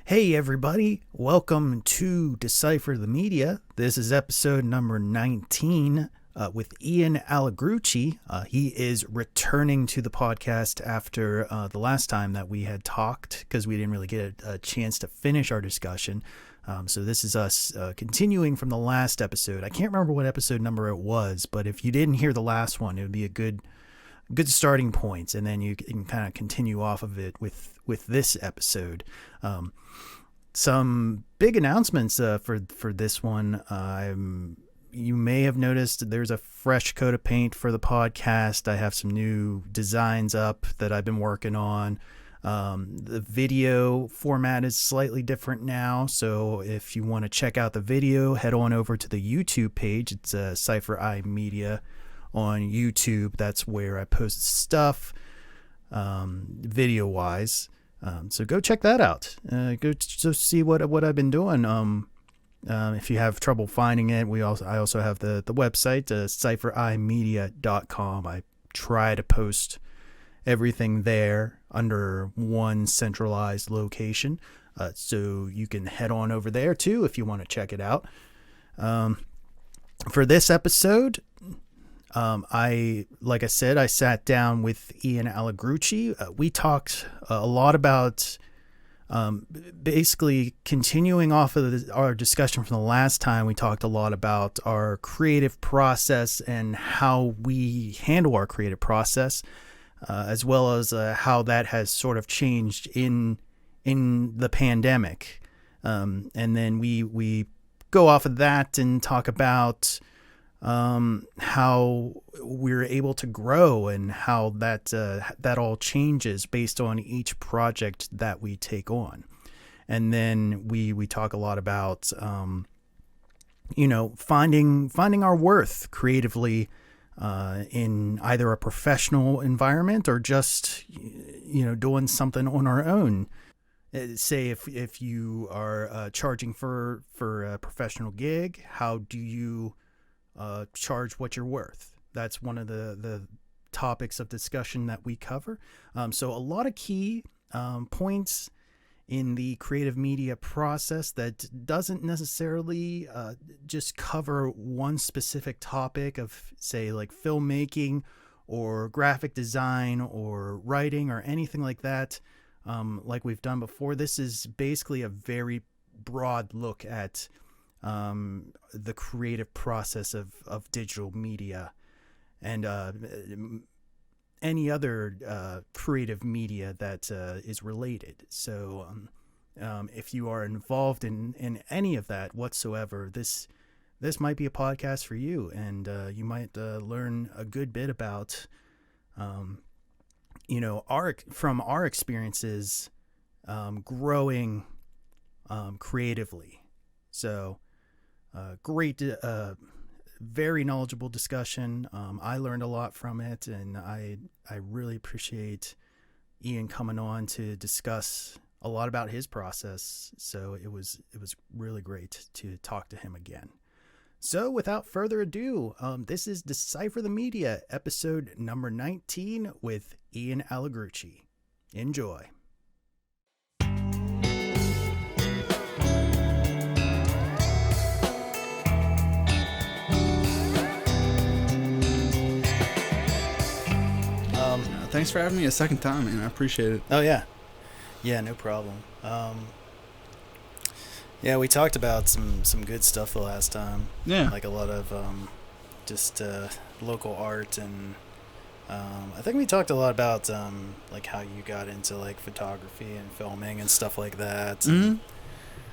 Hey everybody, welcome to Decipher the Media. This is episode number 19 with Ian Allegrucci. He is returning to the podcast after the last time that we had talked because we didn't really get a chance to finish our discussion. So this is us continuing from the last episode. I can't remember what episode number it was, but if you didn't hear the last one, it would be a good starting point, and then you can kind of continue off of it with this episode. Some big announcements for this one. You may have noticed there's a fresh coat of paint for the podcast. I have some new designs up that I've been working on. The video format is slightly different now, so if you want to check out the video, head on over to the YouTube page. It's Decipher Media on YouTube. That's where I post stuff video wise. So go check that out. Go just see what I've been doing. If you have trouble finding it, I also have the website, deciphermedia.com. I try to post everything there under one centralized location. So you can head on over there too if you want to check it out. For this episode, I sat down with Ian Allegrucci. We talked a lot about basically continuing off of our discussion from the last time. We talked a lot about our creative process and how we handle our creative process, as well as how that has sort of changed in the pandemic. And then we go off of that and talk about how we're able to grow and how that all changes based on each project that we take on. And then we talk a lot about finding our worth creatively in either a professional environment or just doing something on our own. Say if you are charging for a professional gig, how do you charge what you're worth? That's one of the topics of discussion that we cover. So a lot of key points in the creative media process that doesn't necessarily just cover one specific topic of, say, like filmmaking or graphic design or writing or anything like that, like we've done before. This is basically a very broad look at the creative process of digital media and any other creative media that is related. So if you are involved in any of that whatsoever, this might be a podcast for you, and you might learn a good bit about from our experiences growing creatively. So great, very knowledgeable discussion. I learned a lot from it, and I really appreciate Ian coming on to discuss a lot about his process. So it was really great to talk to him again. So without further ado, this is Decipher the Media, episode number 19 with Ian Allegrucci. Enjoy. Thanks for having me a second time, man. I appreciate it. Oh, yeah. Yeah, no problem. Yeah, we talked about some good stuff the last time. Yeah. Like a lot of just local art, and I think we talked a lot about like how you got into like photography and filming and stuff like that. Mm-hmm.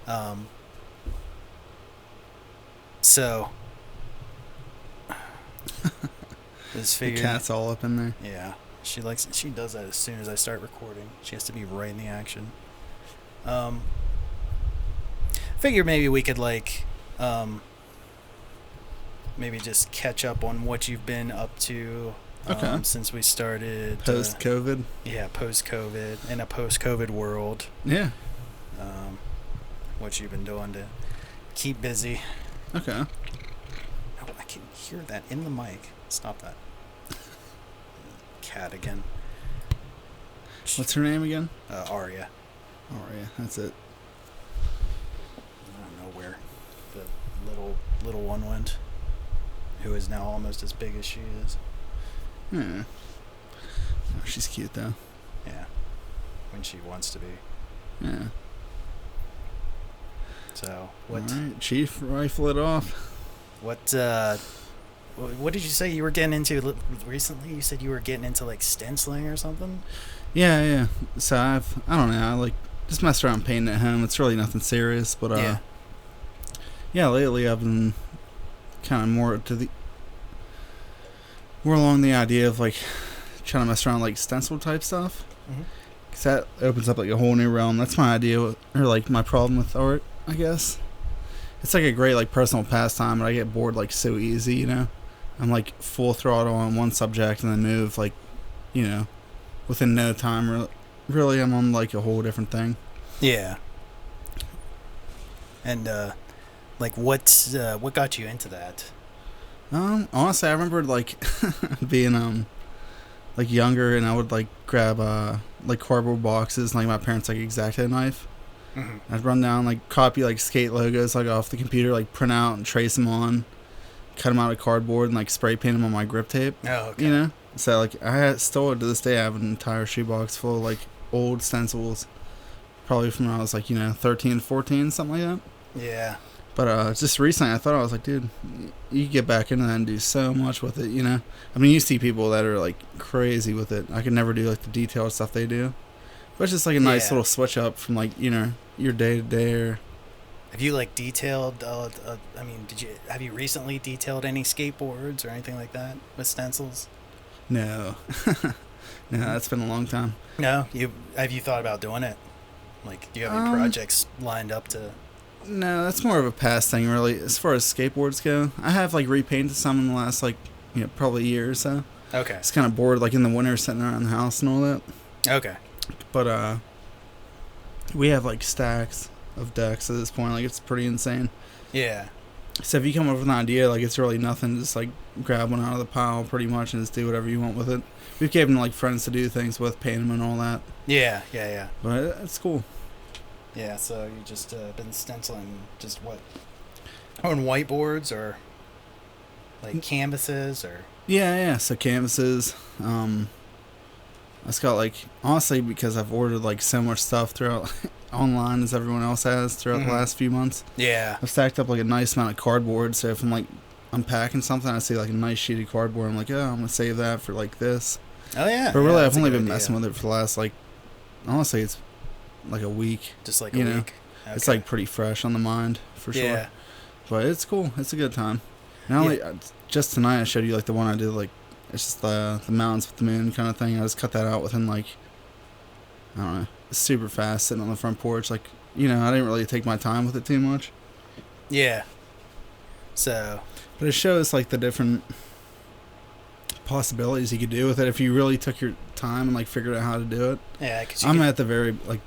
And, so just The figured, cat's all up in there. yeah. She does that as soon as I start recording. She has to be right in the action. Figure maybe we could maybe just catch up on what you've been up to since we started. Post-COVID? Post-COVID. In a post-COVID world. Yeah. What you've been doing to keep busy. Okay. Oh, I can hear that in the mic. Stop that. Cat again. What's her name again? Aria. Aria, that's it. little one went, who is now almost as big as she is. Oh, she's cute though. Yeah, when she wants to be. Yeah. So what? All right, Chief, rifle it off. What did you say you were getting into recently? You said you were getting into like stenciling or something. Yeah. So I don't know. I like just mess around painting at home. It's really nothing serious, but yeah. Lately I've been kind of more along the idea of like trying to mess around like stencil type stuff. Mm-hmm. Cause that opens up like a whole new realm. That's my idea, or like my problem with art, I guess. It's like a great like personal pastime, but I get bored like so easy, you know. I'm like full throttle on one subject and then move like, you know, within no time. Really, I'm on like a whole different thing. Yeah. And like what got you into that? Honestly, I remember like being like younger, and I would like grab like cardboard boxes, and like my parents like X-Acto knife. Mm-hmm. I'd run down like copy like skate logos like off the computer, like print out and trace them on, cut them out of cardboard, and like spray paint them on my grip tape. Oh, okay. You know, so like still to this day I have an entire shoebox full of like old stencils, probably from when I was like 13, 14, something like that. Yeah. But just recently, I thought, I was like, dude, you can get back into that and do so much with it, you know? I mean, you see people that are, like, crazy with it. I could never do, like, the detailed stuff they do. But it's just, like, a nice little switch up from, like, your day-to-day or... Have you, like, detailed, have you recently detailed any skateboards or anything like that with stencils? No. No, that's been a long time. No? Have you thought about doing it? Like, do you have any projects lined up to... No, that's more of a past thing, really. As far as skateboards go, I have like repainted some in the last probably a year or so. Okay. It's kind of bored, like in the winter, sitting around the house and all that. Okay. But we have like stacks of decks at this point. Like it's pretty insane. Yeah. So if you come up with an idea, like it's really nothing. Just like grab one out of the pile, pretty much, and just do whatever you want with it. We've given like friends to do things with, paint them and all that. Yeah. But it's cool. Yeah, so you just been stenciling just what? On whiteboards or like canvases or? Yeah. So canvases. I just got like, honestly, because I've ordered like so much stuff throughout online as everyone else has throughout the last few months. Yeah. I've stacked up like a nice amount of cardboard. So if I'm like unpacking something, I see like a nice sheet of cardboard. I'm like, oh, I'm gonna save that for like this. Oh yeah. But really, I've only been messing with it for the last like, honestly, it's like a week. Just like a week. Okay. It's like pretty fresh on the mind for sure. Yeah. But it's cool. It's a good time. Not only just tonight I showed you like the one I did, like it's just the mountains with the moon kind of thing. I just cut that out within like, I don't know, super fast, sitting on the front porch. Like, I didn't really take my time with it too much. Yeah. So. But it shows like the different possibilities you could do with it if you really took your time and like figured out how to do it. Yeah, because I'm at the very like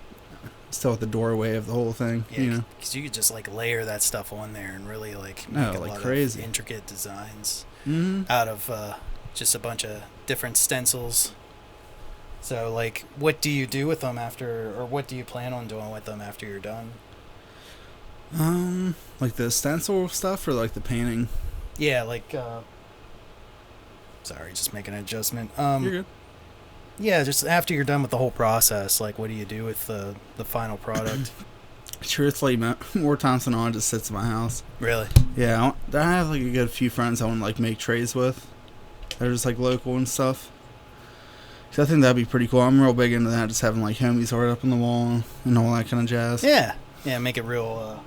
still at the doorway of the whole thing. Yeah, because you could just like layer that stuff on there and really like make a lot crazy of intricate designs out of just a bunch of different stencils. So like, what do you do with them after, or what do you plan on doing with them after you're done? Like the stencil stuff or like the painting? Yeah, like sorry, just making an adjustment. You're good. Yeah, just after you're done with the whole process, like what do you do with the final product? Truthfully, more times than not, it just sits in my house. Really? Yeah, I have like a good few friends I want to like make trays with. They're just like local and stuff. So I think that'd be pretty cool. I'm real big into that, just having like homies art up on the wall and all that kind of jazz. Yeah, make it real.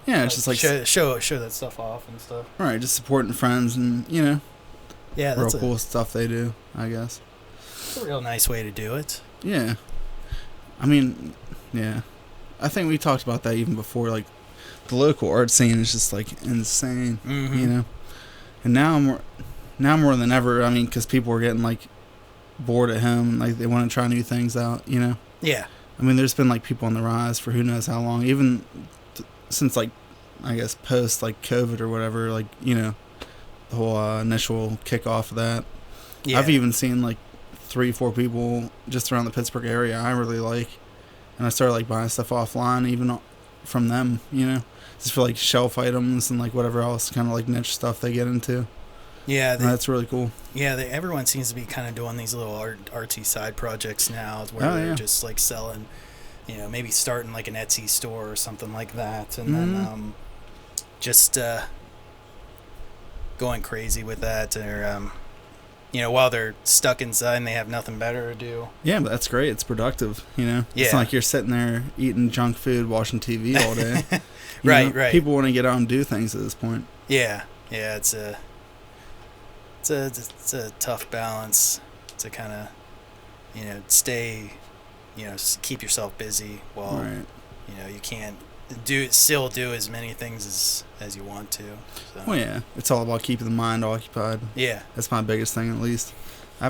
Yeah, it's just like show that stuff off and stuff. Right, just supporting friends and yeah, that's real cool stuff they do, I guess. It's a real nice way to do it. Yeah, I mean, yeah, I think we talked about that even before. Like the local art scene is just like insane, And now more than ever, I mean, because people are getting like bored at home, and, like they want to try new things out, Yeah. I mean, there's been like people on the rise for who knows how long, even since like I guess post like COVID or whatever, like the whole initial kickoff of that. Yeah. I've even seen like 3-4 people just around the Pittsburgh area I really like, and I started like buying stuff offline even from them, you know, just for like shelf items and like whatever else kind of like niche stuff they get into. Yeah, That's really cool. Yeah, everyone seems to be kind of doing these little artsy side projects now, where they're just like selling, you know, maybe starting like an Etsy store or something like that, and then just going crazy with that, or you know, while they're stuck inside and they have nothing better to do. Yeah, but that's great. It's productive, you know. Yeah. It's not like you're sitting there eating junk food, watching TV all day. Right. People want to get out and do things at this point. Yeah, it's a tough balance to kind of, you know, stay, you know, keep yourself busy while, you know, you can't still do as many things as you want to. So. Well, yeah, it's all about keeping the mind occupied. Yeah, that's my biggest thing. At least I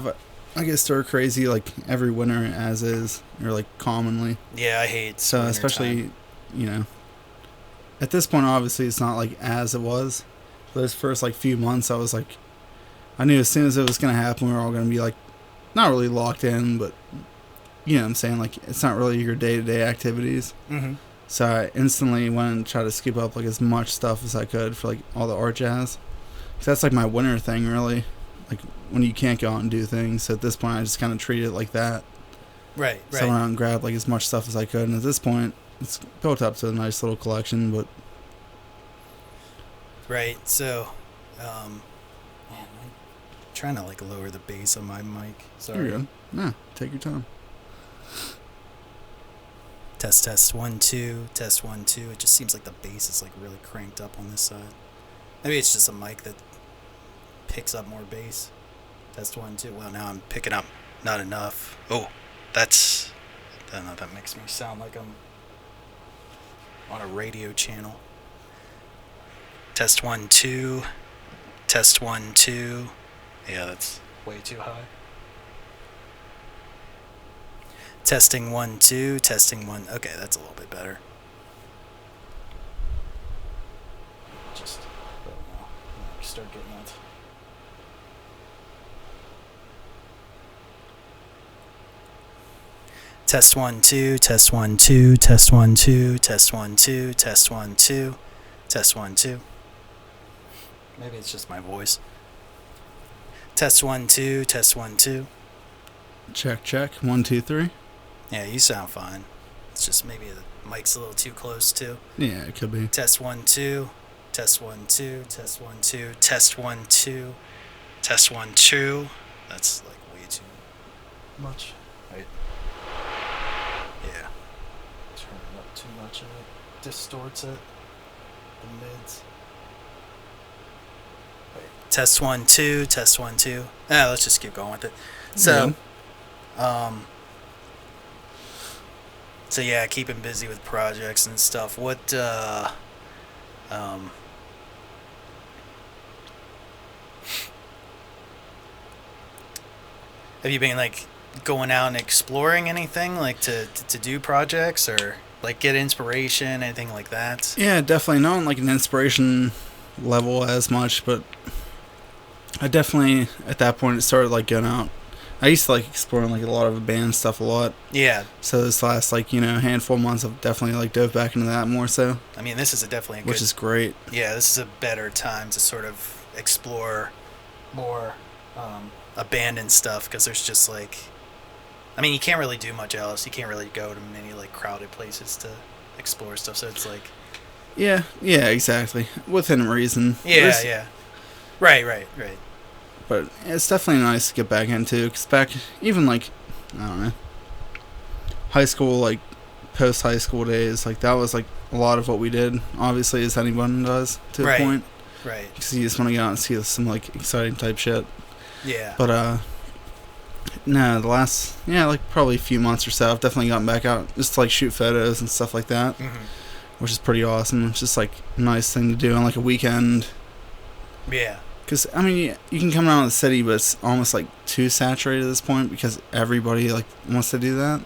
get stir crazy like every winter as is, or like commonly. Yeah, I hate so especially time. You know, at this point obviously it's not like as it was. Those first like few months I was like, I knew as soon as it was gonna happen we were all gonna be like not really locked in, but you know what I'm saying, like it's not really your day-to-day activities. So I instantly went and tried to scoop up like as much stuff as I could for like all the art jazz, because that's like my winter thing really, like when you can't go out and do things. So at this point I just kind of treat it like that. Right. So I went out and grabbed like as much stuff as I could, and at this point it's built up to a nice little collection. But so man, I'm trying to like lower the bass on my mic. Sorry. You're good. Nah, take your time. Test 1 2 test 1 2. It just seems like the bass is like really cranked up on this side. Maybe it's just a mic that picks up more bass. Test 1 2. Well, now I'm picking up not enough. Oh, I don't know, that makes me sound like I'm on a radio channel. Test 1 2 test 1 2. Yeah, that's way too high. Testing 1 2 testing 1. Okay, that's a little bit better. Just start getting that. Test 1 2 test 1 2 test 1 2 test 1 2 test 1 2 test 1 2. Maybe it's just my voice. Test 1 2 test 1 2. Check 1 2 3. Yeah, you sound fine. It's just maybe the mic's a little too close too. Yeah, it could be. Test 1 2 test 1 2 test 1 2 test 1 2 test 1 2. That's like way too much. Right. Yeah. Turn it up too much and it distorts it. The mids. Right. Test 1 2 test 1 2. Let's just keep going with it. So, So yeah, keeping busy with projects and stuff. What have you been like going out and exploring anything like to do projects or like get inspiration, anything like that? Yeah, definitely not on like an inspiration level as much, but I definitely at that point it started like going out. I used to like exploring like a lot of band stuff a lot. Yeah. So this last like, you know, handful of months I've definitely like dove back into that more so. I mean, this is definitely a good, which is great. Yeah, this is a better time to sort of explore more abandoned stuff, because there's just like, I mean, you can't really do much else. You can't really go to many like crowded places to explore stuff. So it's like, yeah, exactly, within reason. Yeah. Right. But it's definitely nice to get back into, because back, even like, I don't know, high school, like post-high school days, like that was like a lot of what we did, obviously, as anyone does to a point. Right. Because you just want to go out and see some like exciting type shit. Yeah. But, no, the last, like probably a few months or so, I've definitely gotten back out just to like shoot photos and stuff like that, which is pretty awesome. It's just like a nice thing to do on like a weekend. Yeah. Because, I mean, you can come out of the city, but it's almost, like, too saturated at this point because everybody, like, wants to do that.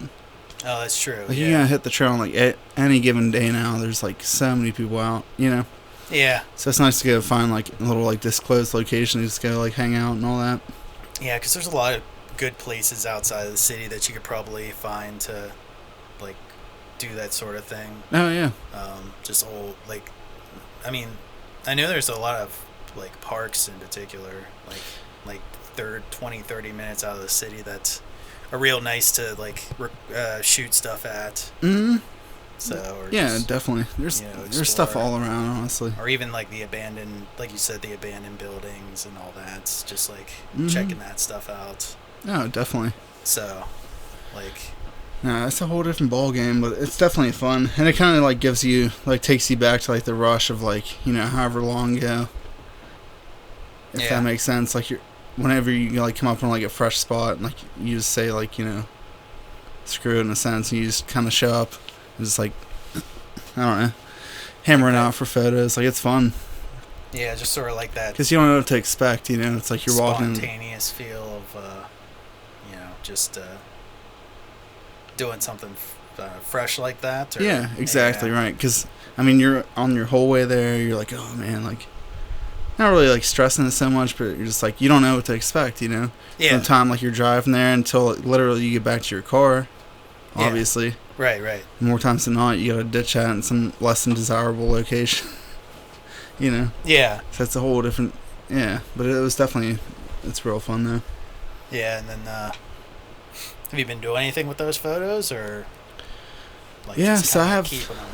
Oh, that's true. Like, you're going to hit the trail on, like, any given day now. There's, like, so many people out, you know? Yeah. So it's nice to go find, like, a little, like, disclosed location and just go, like, hang out and all that. Yeah, because there's a lot of good places outside of the city that you could probably find to, like, do that sort of thing. Oh yeah. Just old, like, I mean, I know there's a lot of like parks in particular, like 20-30 minutes out of the city that's are real nice to like shoot stuff at. Mm-hmm. So or yeah, just, definitely. There's stuff all around, honestly. Or even like the abandoned, like you said, the abandoned buildings and all that. It's just like Mm-hmm. checking that stuff out. No, definitely. So, like, No, it's a whole different ball game, but it's definitely fun, and it kind of like gives you like takes you back to like the rush of like, you know, however long ago. If that makes sense, like whenever you like come up on like a fresh spot, and like you just say like, you know, screw it in a sense, and you just kind of show up and just like, I don't know, hammering out for photos. Like it's fun. Yeah, just sort of like that. Because you don't know what to expect, you know. It's like you're walking. Spontaneous feel of, you know, just doing something fresh like that. Or, yeah, exactly right. Because I mean, you're on your whole way there. You're like, oh man, like. Not really like stressing it so much, but you're just like you don't know what to expect, you know. Yeah. From the time like you're driving there until literally you get back to your car. Obviously. Yeah. Right. More times than not, you gotta ditch that in some less than desirable location. You know. Yeah. So it's a whole different. Yeah, but it was definitely it's real fun though. Yeah, and then have you been doing anything with those photos or? Like, yeah, so I have. Keeping them?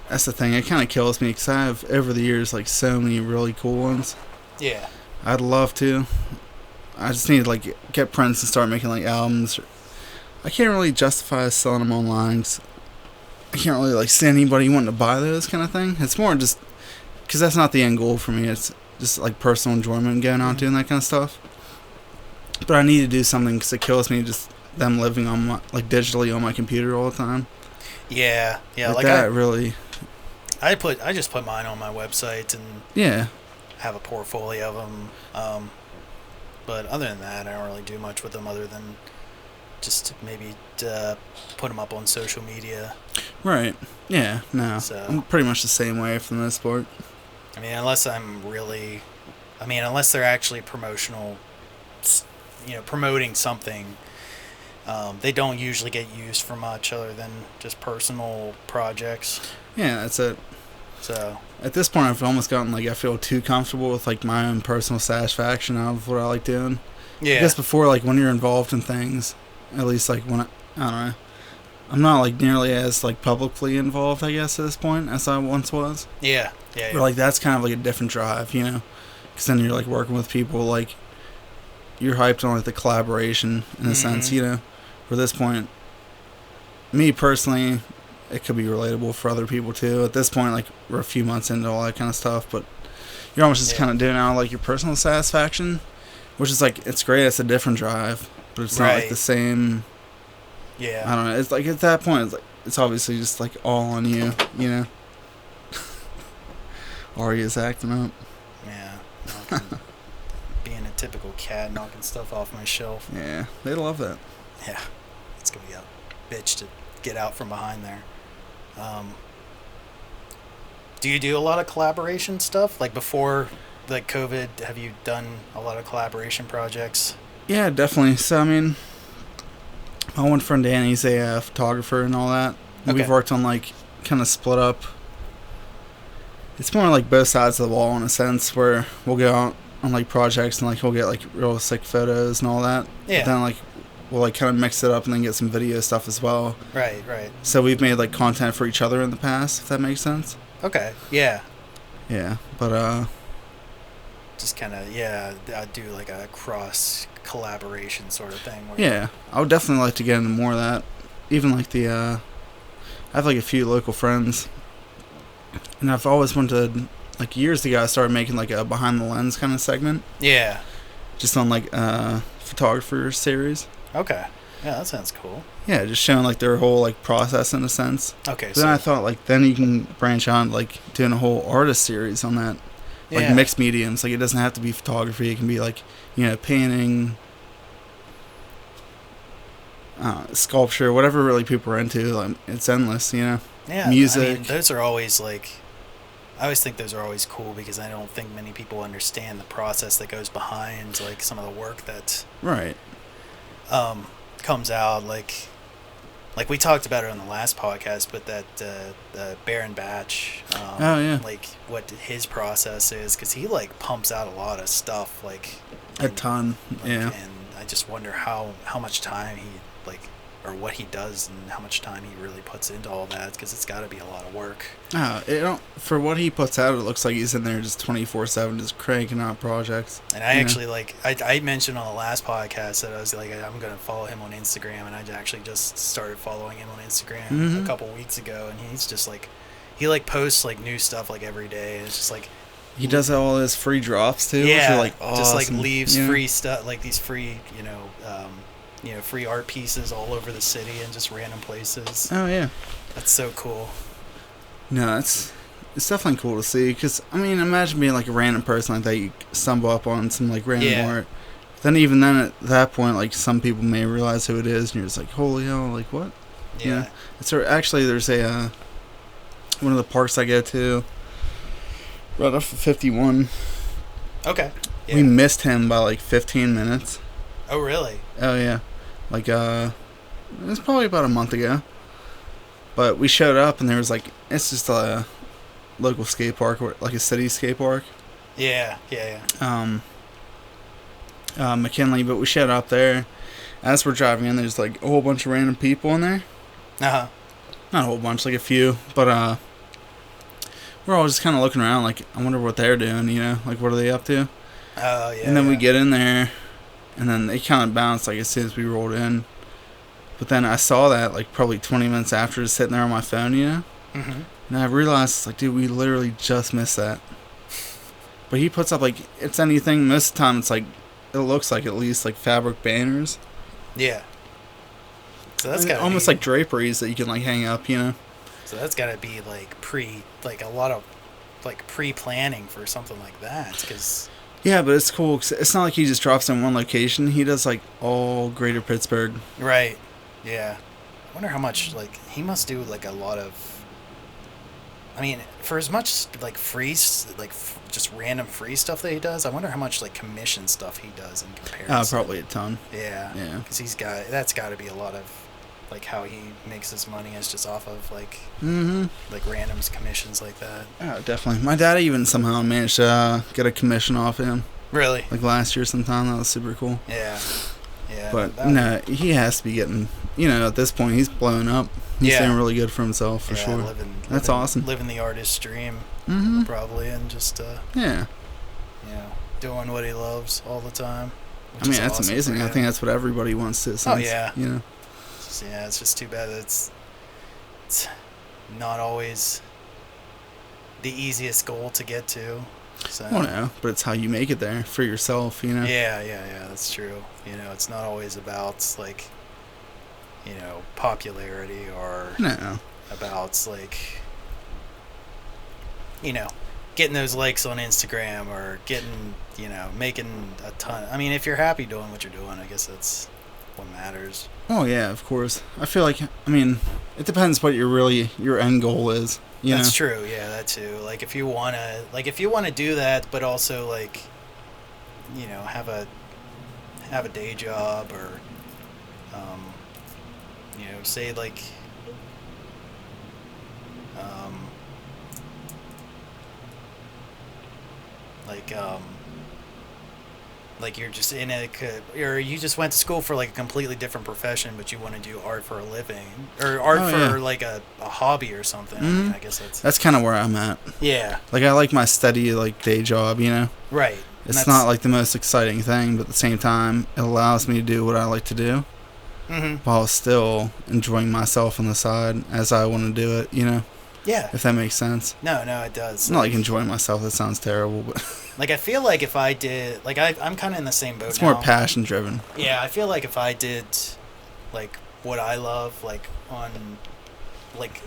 That's the thing. It kind of kills me because I have over the years like so many really cool ones. Yeah. I'd love to. I just need to like get prints and start making like albums. I can't really justify selling them online. I can't really like see anybody wanting to buy those kind of thing. It's more just because that's not the end goal for me. It's just like personal enjoyment going out doing that kind of stuff. But I need to do something because it kills me just them living on my like digitally on my computer all the time. Yeah. Like that really. I just put mine on my website and have a portfolio of them. But other than that, I don't really do much with them other than just maybe put them up on social media. Right. Yeah. No. So, I'm pretty much the same way for the most part. I mean, unless they're actually promotional, you know, promoting something. They don't usually get used for much other than just personal projects. Yeah, that's it. So at this point, I've almost gotten like I feel too comfortable with like my own personal satisfaction out of what I like doing. Yeah. I guess before, like when you're involved in things, at least like when I don't know, I'm not like nearly as like publicly involved. I guess at this point as I once was. Yeah. But like that's kind of like a different drive, you know, because then you're like working with people like you're hyped on like the collaboration in a sense, you know. For this point, me personally, it could be relatable for other people too. At this point, like we're a few months into all that kind of stuff, but you're almost just kind of doing out like your personal satisfaction, which is like it's great. It's a different drive, but it's not like the same. Yeah. I don't know. It's like at that point, it's like it's obviously just like all on you, you know. Aria's acting up. Yeah. Being a typical cat, knocking stuff off my shelf. Yeah, they love that. Yeah, it's gonna be a bitch to get out from behind there. Do you do a lot of collaboration stuff? Like before, like COVID, have you done a lot of collaboration projects? Yeah, definitely. So I mean, my one friend Danny's a photographer and all that. Okay. We've worked on like kind of split up. It's more like both sides of the wall in a sense, where we'll go out on like projects and like we'll get like real sick photos and all that. Yeah. But then like we'll like kind of mix it up and then get some video stuff as well. Right. So we've made like content for each other in the past, if that makes sense. Okay. Yeah. Yeah, but just kind of I do like a cross collaboration sort of thing. Yeah, I would definitely like to get into more of that. Even like I have like a few local friends, and I've always wanted, like years ago, I started making like a behind the lens kind of segment. Yeah. Just on like photographer series. Okay. Yeah, that sounds cool. Yeah, just showing like their whole like process in a sense. Okay. But then I thought like then you can branch on like doing a whole artist series on that. Like mixed mediums. Like it doesn't have to be photography. It can be like, you know, painting, sculpture, whatever really people are into. Like it's endless, you know. Yeah. Music. I mean, those are always like. I always think those are always cool because I don't think many people understand the process that goes behind like some of the work that right comes out. Like like we talked about it on the last podcast, but that Baron Batch, Oh, yeah. like what his process is, because he like pumps out a lot of stuff, like A ton, yeah. And I just wonder how much time he like, or what he does, and how much time he really puts into all that, because it's got to be a lot of work. For what he puts out, it looks like he's in there just 24/7, just cranking out projects. And I actually like I mentioned on the last podcast that I was like, I'm gonna follow him on Instagram, and I actually just started following him on Instagram a couple weeks ago, and he's just like, he like posts like new stuff like every day, and it's just like he does all his free drops too. Yeah, which are like awesome. Just like leaves free stuff, like these free free art pieces all over the city and just random places. Oh yeah, that's so cool. No, it's definitely cool to see, because I mean, imagine being like a random person like that, you stumble up on some like random art. Then even then at that point, like some people may realize who it is, and you're just like, holy hell, like what? Yeah. You know? It's actually there's a one of the parks I go to right off of 51. Okay. Yeah. We missed him by like 15 minutes. Oh really? Oh yeah, like it was probably about a month ago. But we showed up, and there was like, it's just a local skate park, like a city skate park. Yeah. McKinley, but we showed up there. As we're driving in, there's like a whole bunch of random people in there. Not a whole bunch, like a few, but we're all just kind of looking around, like, I wonder what they're doing, you know, like what are they up to? Oh yeah. And then we get in there, and then they kind of bounced like as soon as we rolled in. But then I saw that like probably 20 minutes after, just sitting there on my phone, you know? Mm-hmm. And I realized, like, dude, we literally just missed that. But he puts up, like, it's anything. Most of the time, it's like, it looks like at least like fabric banners. Yeah. So that's got almost like draperies that you can like hang up, you know? So that's got to be like a lot of like pre-planning for something like that, because. Yeah, but it's cool, 'cause it's not like he just drops in one location. He does like all Greater Pittsburgh. Right. Yeah. I wonder how much, like, he must do like a lot of. I mean, for as much like free, like just random free stuff that he does, I wonder how much like commission stuff he does in comparison. Probably a ton. Yeah. Yeah. Because that's got to be a lot of like how he makes his money is just off of like like random commissions like that. Oh, definitely. My dad even somehow managed to get a commission off him. Really? Like last year sometime. That was super cool. Yeah. Yeah. But no, he has to be getting, you know, at this point he's blowing up. He's doing really good for himself, for sure. That's awesome. Living the artist's dream, probably, and just doing what he loves all the time. I mean, that's awesome, amazing. I think that's what everybody wants to. Since, you know. It's just too bad that it's not always the easiest goal to get to. So. Well, no, but it's how you make it there for yourself, you know. Yeah, that's true. You know, it's not always about like, you know, popularity or about like, you know, getting those likes on Instagram or getting, you know, making a ton. I mean, if you're happy doing what you're doing, I guess that's what matters. Oh yeah, of course. I feel like, I mean, it depends what your end goal is. That's true. Yeah, that too. Like if you wanna do that, but also like, you know, have a day job or, you know, say like, like you're just in or you just went to school for like a completely different profession, but you want to do art for a living or art for like a hobby or something. I mean, I guess that's kind of where I'm at. Yeah. Like I like my steady like day job, you know. Right. It's not like the most exciting thing, but at the same time, it allows me to do what I like to do, while still enjoying myself on the side as I want to do it, you know. Yeah. If that makes sense. No, it does. It's not like enjoying myself. That sounds terrible, but. Like, I feel like if I did, like, I'm kind of in the same boat now. It's more passion driven. Yeah, I feel like if I did, like, what I love, like, on, like,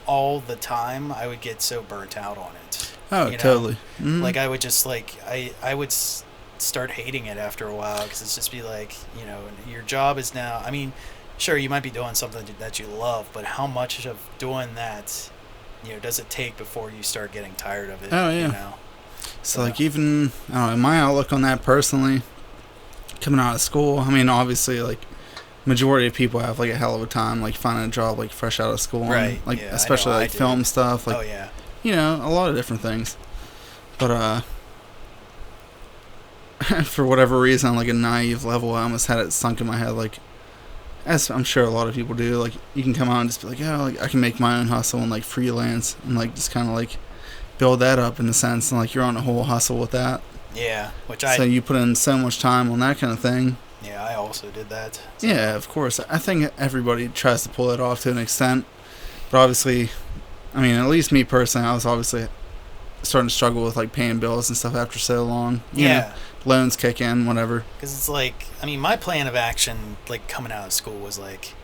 all the time, I would get so burnt out on it. Oh, you know? Totally. Mm-hmm. Like, I would just, like, I would start hating it after a while, because it's just be like, you know, your job is now, I mean, sure, you might be doing something that you love, but how much of doing that, you know, does it take before you start getting tired of it? Oh, yeah. You know? So, like, even, I don't know, my outlook on that personally, coming out of school, I mean, obviously, like, majority of people have like a hell of a time like finding a job like fresh out of school, right? And, like yeah, especially like film stuff, like a lot of different things. But for whatever reason, on like a naive level, I almost had it sunk in my head, like, as I'm sure a lot of people do, like, you can come out and just be like, yeah, like, I can make my own hustle and like freelance and like just kind of like build that up in a sense, and like you're on a whole hustle with that. Yeah, so you put in so much time on that kind of thing. Yeah, I also did that. So. Yeah, of course. I think everybody tries to pull it off to an extent, but obviously, I mean, at least me personally, I was obviously starting to struggle with like paying bills and stuff after so long. You know, loans kick in, whatever. Because it's like, I mean, my plan of action, like coming out of school, was like,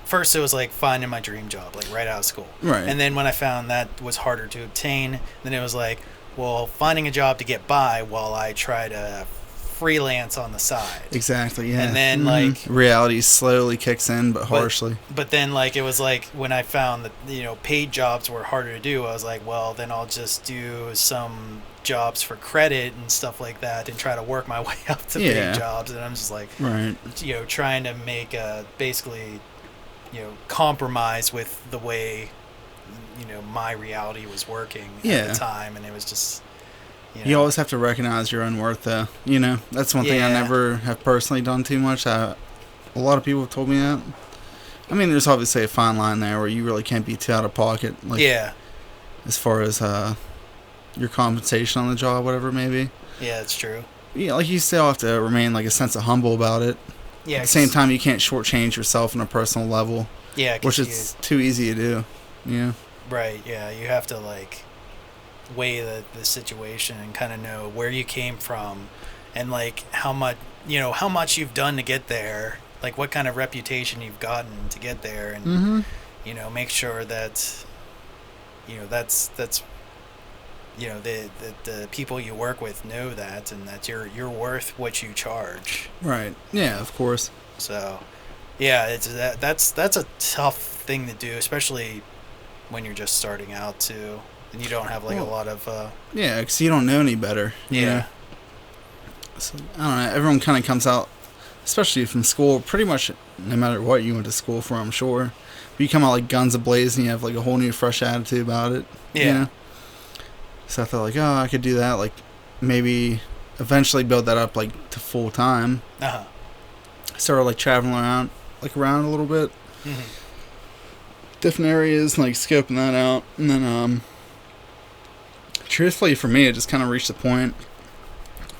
first it was like finding my dream job, like right out of school. Right. And then when I found that was harder to obtain, then it was like, well, finding a job to get by while I try to freelance on the side. Exactly, yeah. And then like reality slowly kicks in, but harshly. But then like it was like when I found that paid jobs were harder to do, I was like, well, then I'll just do some jobs for credit and stuff like that and try to work my way up to paid jobs. And I'm just like, trying to make basically compromise with the way my reality was working at the time. And it was just you always have to recognize your own worth, though. That's one thing I never have personally done too much. A lot of people have told me that. I mean, there's obviously a fine line there where you really can't be too out of pocket. Like, as far as your compensation on the job, whatever it may be. Yeah, it's true. Yeah, like you still have to remain like a sense of humble about it. Yeah. At the same time, you can't shortchange yourself on a personal level. Yeah, which is too easy to do. Yeah. Right. Yeah, you have to like weigh the situation and kind of know where you came from and like how much you've done to get there, like what kind of reputation you've gotten to get there, and make sure that that's the people you work with know that, and that you're worth what you charge. Right. Yeah, of course. So yeah, that's a tough thing to do, especially when you're just starting out too. And you don't have like a lot of yeah, because you don't know any better. Yeah. So I don't know. Everyone kind of comes out, especially from school, pretty much no matter what you went to school for, I'm sure. But you come out like guns a-blaze and you have like a whole new fresh attitude about it. Yeah. So I thought like, oh, I could do that. Like maybe eventually build that up like to full time. Uh-huh. Started like traveling around a little bit. Different areas, like scoping that out, and then truthfully for me it just kind of reached a point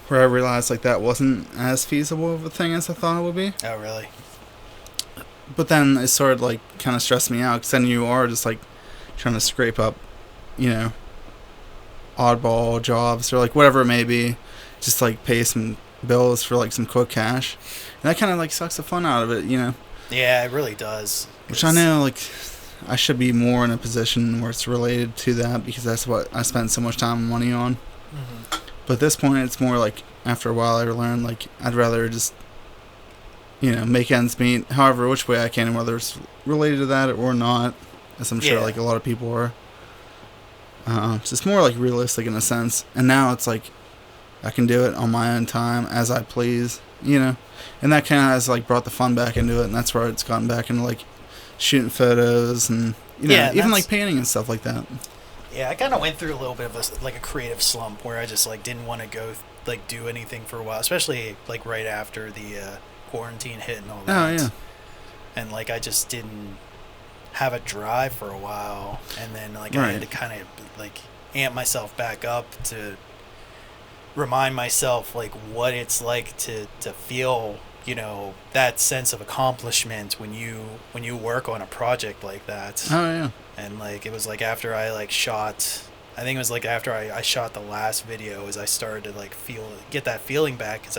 where I realized like that wasn't as feasible of a thing as I thought it would be. Oh really? But then it started like kind of stressed me out, because then you are just like trying to scrape up oddball jobs or like whatever it may be, just like pay some bills for like some quick cash, and that kind of like sucks the fun out of it. Yeah, it really does. Which I know like I should be more in a position where it's related to that, because that's what I spend so much time and money on. But at this point, it's more like after a while I learned like I'd rather just make ends meet however which way I can, whether it's related to that or not, as I'm sure like a lot of people are. It's just more like realistic in a sense, and now it's like I can do it on my own time as I please, and that kind of has like brought the fun back into it, and that's where it's gotten back into like shooting photos and even like painting and stuff like that. Yeah, I kind of went through a little bit of a creative slump where I just like didn't want to go like do anything for a while, especially like right after the quarantine hit and all that. Oh yeah. And like I just didn't have a drive for a while, and then like I had to kind of like amp myself back up to remind myself like what it's like to feel that sense of accomplishment when you work on a project like that. Oh yeah. And like it was like after I like shot, I think it was like after I shot the last video, as I started to like get that feeling back, because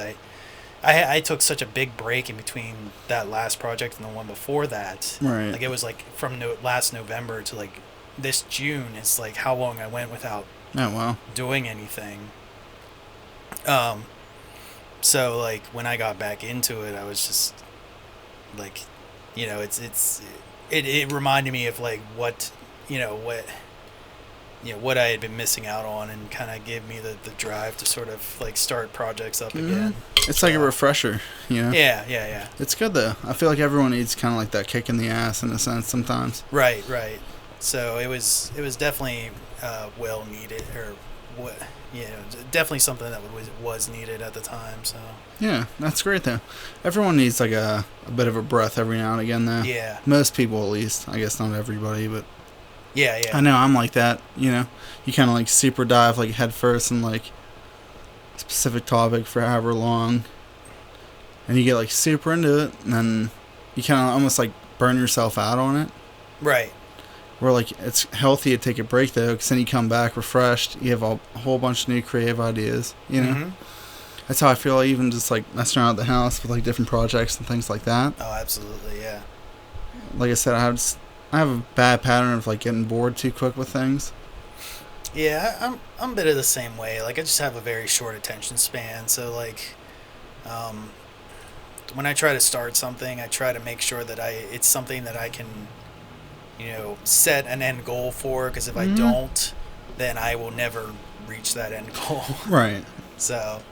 I took such a big break in between that last project and the one before that. Right. Like it was like from last November to like this June. It's like how long I went without doing anything. So like when I got back into it, I was just like, it reminded me of like what what I had been missing out on, and kind of gave me the drive to sort of like start projects up again. It's like a refresher, you know? Yeah. It's good, though. I feel like everyone needs kind of like that kick in the ass, in a sense, sometimes. Right. So it was definitely well needed, or what, definitely something that was needed at the time. So yeah, that's great though. Everyone needs like a bit of a breath every now and again though. Yeah. Most people, at least. I guess not everybody, but yeah. I know I'm like that. You know, you kind of like super dive like head first in like a specific topic for however long, and you get like super into it, and then you kind of almost like burn yourself out on it. Right. Where like it's healthy to take a break though, because then you come back refreshed. You have a whole bunch of new creative ideas. You know, that's how I feel. Like, even just like messing around at the house with like different projects and things like that. Oh, absolutely, yeah. Like I said, I have a bad pattern of like getting bored too quick with things. Yeah, I'm a bit of the same way. Like I just have a very short attention span, so like, when I try to start something, I try to make sure that it's something that I can, set an end goal for, because if I don't, then I will never reach that end goal. Right. So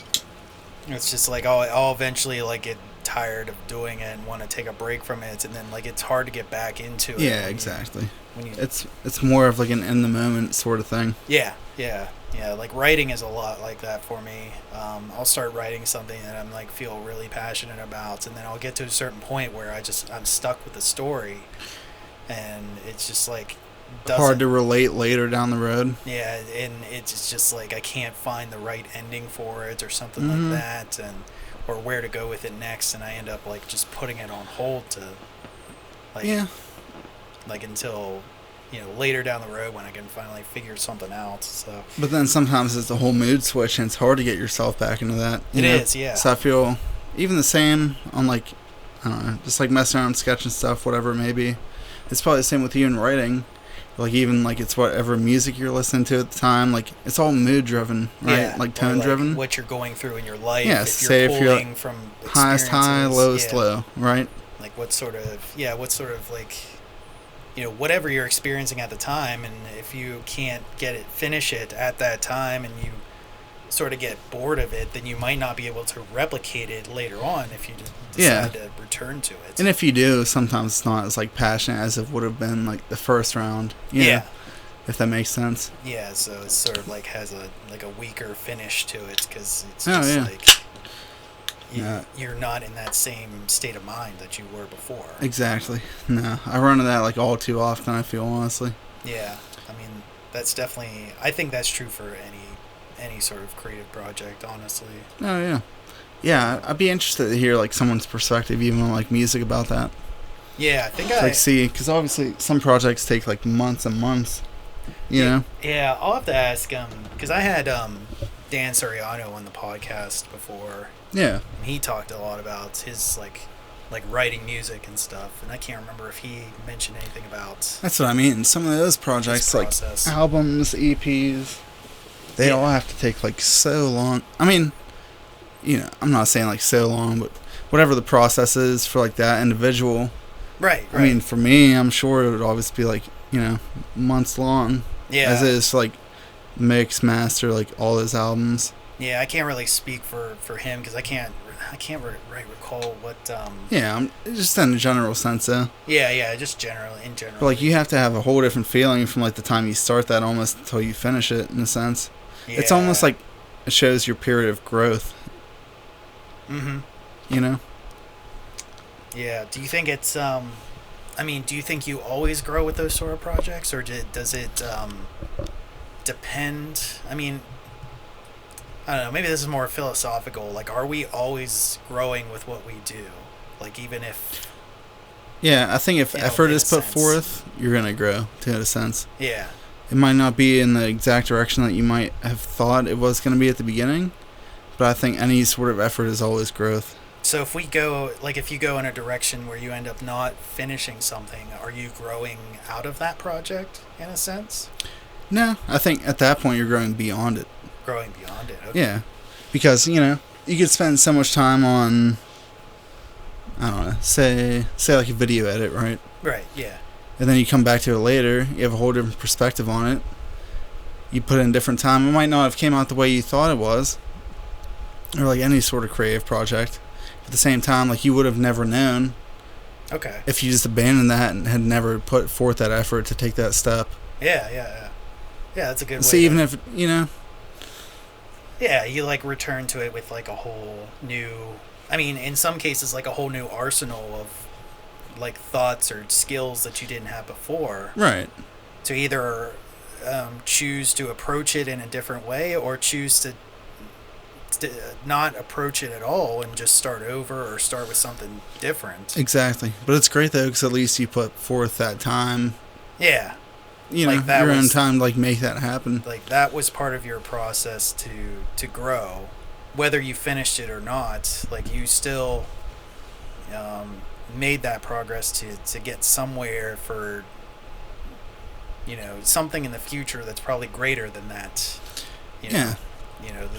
it's just like I'll eventually like get tired of doing it and want to take a break from it, and then like it's hard to get back into it. Yeah, exactly. It's more of like an in the moment sort of thing. Yeah. Like writing is a lot like that for me. I'll start writing something that I'm like feel really passionate about, and then I'll get to a certain point where I'm stuck with the story, and it's just like hard to relate later down the road. Yeah, and it's just like I can't find the right ending for it or something like that, or where to go with it next, and I end up like just putting it on hold to like until later down the road when I can finally figure something out. So but then sometimes it's a whole mood switch, and it's hard to get yourself back into that. It is, yeah. So I feel even the same on like, I don't know, just like messing around, sketching stuff, whatever it may be. It's probably the same with you in writing. Like even like it's whatever music you're listening to at the time, like it's all mood driven, right? Yeah, like tone driven. What you're going through in your life. Yeah, if you're pulling from highest high, lowest low, right? Like what sort of like, whatever you're experiencing at the time, and if you can't finish it at that time, and you sort of get bored of it, then you might not be able to replicate it later on if you decide to return to it. And if you do, sometimes it's not as like passionate as it would have been like the first round. You know, if that makes sense. Yeah, so it sort of like has a weaker finish to it, because it's you're not in that same state of mind that you were before. Exactly. No, I run into that like all too often, I feel, honestly. Yeah, I mean that's definitely. I think that's true for any sort of creative project, honestly. Oh yeah. Yeah, I'd be interested to hear like someone's perspective, even on like music, about that. Yeah, I think because obviously some projects take like months and months. You know. Yeah, I'll have to ask because I had Dan Soriano on the podcast before. Yeah. And he talked a lot about his like writing music and stuff, and I can't remember if he mentioned anything about. That's what I mean. Some of those projects, like albums, EPs, they all have to take like so long. I mean, I'm not saying like so long, but whatever the process is for like that individual. Right. I mean, for me, I'm sure it would always be like, months long. Yeah. As is like mix, master, like all his albums. Yeah, I can't really speak for him because I can't recall what. Yeah, I'm just in a general sense, though. Yeah, just in general. But like you have to have a whole different feeling from like the time you start that almost until you finish it, in a sense. Yeah. It's almost like it shows your period of growth. Mm-hmm. Yeah. Do you think it's do you think you always grow with those sort of projects, or does it depend? I mean, I don't know, maybe this is more philosophical. Like, are we always growing with what we do? Like, even if... Yeah, I think if effort is put forth, you're going to grow, to a sense. Yeah. It might not be in the exact direction that you might have thought it was going to be at the beginning, but I think any sort of effort is always growth. So if you go in a direction where you end up not finishing something, are you growing out of that project, in a sense? No, I think at that point you're growing beyond it. Growing beyond it, okay. Yeah, because, you could spend so much time on, I don't know, say like a video edit, right? Right, yeah. And then you come back to it later, you have a whole different perspective on it. You put in different time. It might not have came out the way you thought it was. or like any sort of creative project. At the same time, like you would have never known. Okay. If you just abandoned that and had never put forth that effort to take that step. Yeah, that's a good way. See, even if, Yeah, you like return to it with like a whole new, I mean, in some cases like a whole new arsenal of like thoughts or skills that you didn't have before. Right. To either choose to approach it in a different way or choose to not approach it at all and just start over or start with something different. Exactly. But it's great though, because at least you put forth that time. Yeah. Like your own time to like make that happen. Like that was part of your process to grow, whether you finished it or not. Like you still made that progress to get somewhere for something in the future that's probably greater than that. Yeah.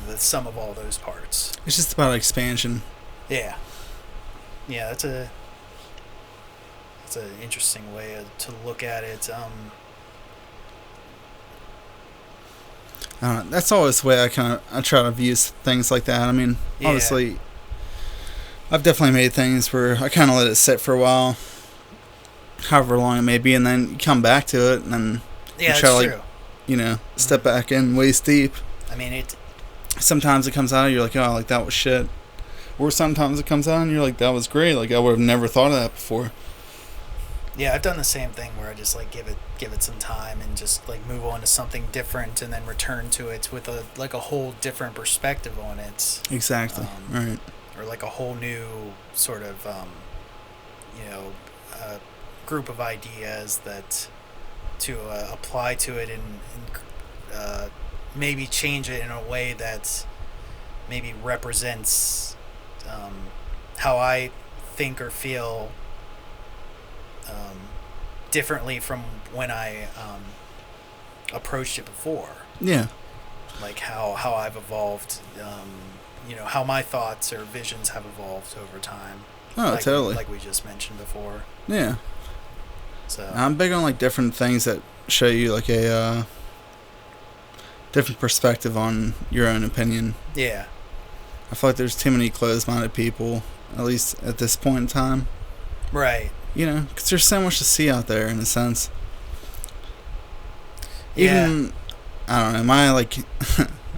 The sum of all those parts. It's just about expansion. Yeah. Yeah, that's an interesting way to look at it. That's always the way I try to view things like that. I mean, obviously, I've definitely made things where I kind of let it sit for a while, however long it may be, and then you come back to it, and then you try to, step back in waist deep. I mean, sometimes it comes out, you're like, oh, like that was shit. Or sometimes it comes out, and you're like, that was great. Like I would have never thought of that before. Yeah, I've done the same thing where I just like give it some time and just like move on to something different and then return to it with a whole different perspective on it. Exactly. Right. Or like a whole new sort of group of ideas that to apply to it and maybe change it in a way that maybe represents how I think or feel differently from when I approached it before. Yeah. Like how I've evolved, how my thoughts or visions have evolved over time. Oh, totally. Like we just mentioned before. Yeah. So I'm big on like different things that show you like a different perspective on your own opinion. Yeah. I feel like there's too many closed-minded people, at least at this point in time. Right. Because there's so much to see out there in a sense. Yeah. Even, I don't know, my like,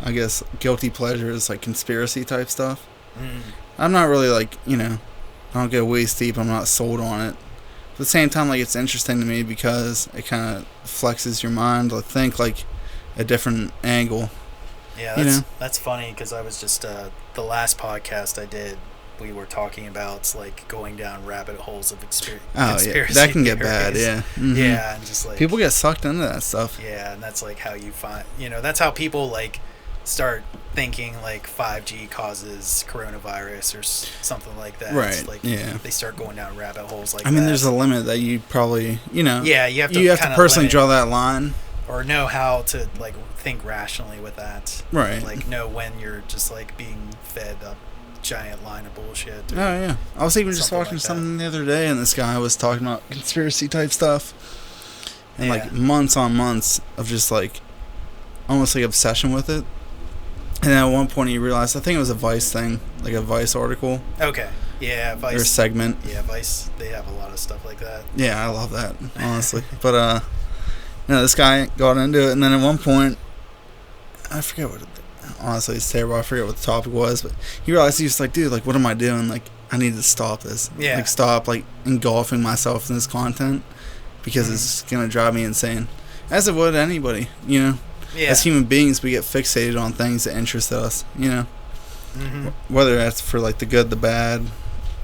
I guess guilty pleasure is like conspiracy type stuff. I'm not really like, I don't go waist deep, I'm not sold on it. At the same time, like it's interesting to me because it kind of flexes your mind to think like a different angle. Yeah, that's funny because I was just the last podcast I did, we were talking about like going down rabbit holes of conspiracy. That can get bad. Yeah. Mm-hmm. Yeah, and just like people get sucked into that stuff. Yeah, and that's like how you find, that's how people like start thinking like 5G causes coronavirus or something like that. Right. It's like they start going down rabbit holes like that. I mean, there's a limit that you probably, Yeah, you have to personally draw that line. Or know how to like think rationally with that. Right. Like know when you're just like being fed a giant line of bullshit. Oh yeah. I was even just watching something the other day and this guy was talking about conspiracy type stuff. And like months on months of just like almost like obsession with it. And then at one point he realized, I think it was a Vice thing, like a Vice article. Okay. Yeah, Vice. Or a segment. Yeah, Vice, they have a lot of stuff like that. Yeah, I love that, honestly. But this guy got into it, and then at one point, I forget what. Honestly, it's terrible. I forget what the topic was, but he realized he was like, "Dude, like, what am I doing? Like, I need to stop this. Yeah. Like, stop like engulfing myself in this content because it's gonna drive me insane, as it would anybody. Yeah. As human beings, we get fixated on things that interest us. Whether that's for like the good, the bad.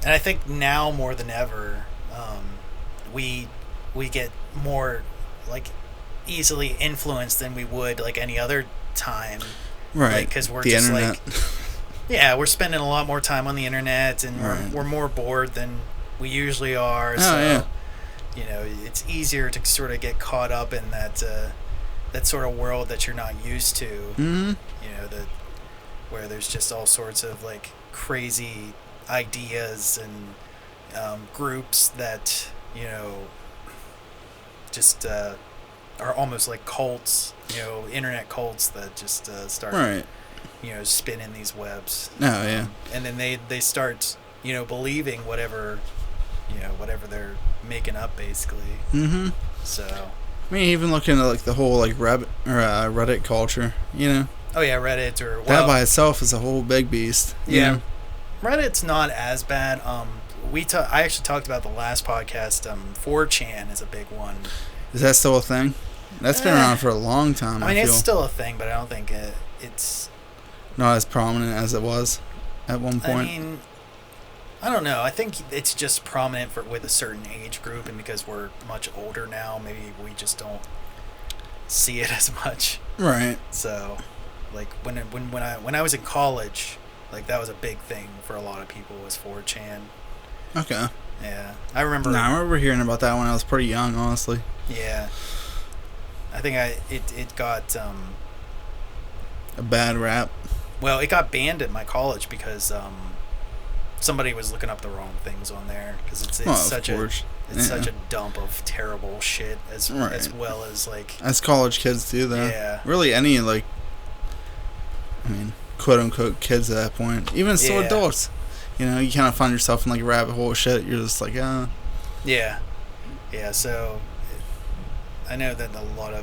And I think now more than ever, we get more like easily influenced than we would like any other time, right? Because we're the just internet. like we're spending a lot more time on the internet and we're more bored than we usually are. It's easier to sort of get caught up in that sort of world that you're not used to. Where there's just all sorts of like crazy ideas and groups that just are almost like cults, internet cults that just start spinning these webs. Oh, yeah. And then they start, believing whatever they're making up, basically. Mm-hmm. So. I mean, even looking at like the whole like Reddit culture, Oh yeah, Reddit or that by itself is a whole big beast. Yeah. know? Reddit's not as bad. I actually talked about the last podcast. 4chan is a big one. Is that still a thing? That's been around for a long time. I mean, it's still a thing, but I don't think it's not as prominent as it was at one point. I mean, I don't know. I think it's just prominent with a certain age group, and because we're much older now, maybe we just don't see it as much. Right. So, like when I was in college, like that was a big thing for a lot of people, was 4chan. Okay. Yeah, I remember. I remember hearing about that when I was pretty young, honestly. Yeah. I think it got a bad rap. Well, it got banned at my college because somebody was looking up the wrong things on there, because it's such a dump of terrible shit as well as like, as college kids do that. Yeah. Really any like, I mean, quote unquote kids at that point, even still adults. You kind of find yourself in like a rabbit hole of shit. You're just like, Yeah. Yeah. So I know that a lot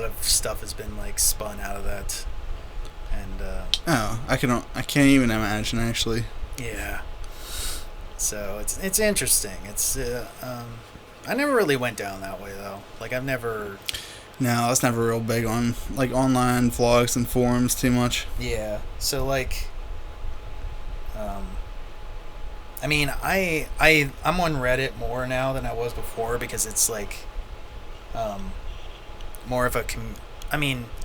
of stuff has been like spun out of that, and I can't even imagine, actually. Yeah. So it's interesting. It's I never really went down that way though. Like I've never. No, I was never real big on like online vlogs and forums too much. Yeah. So like, I mean, I'm on Reddit more now than I was before, because it's like, more of a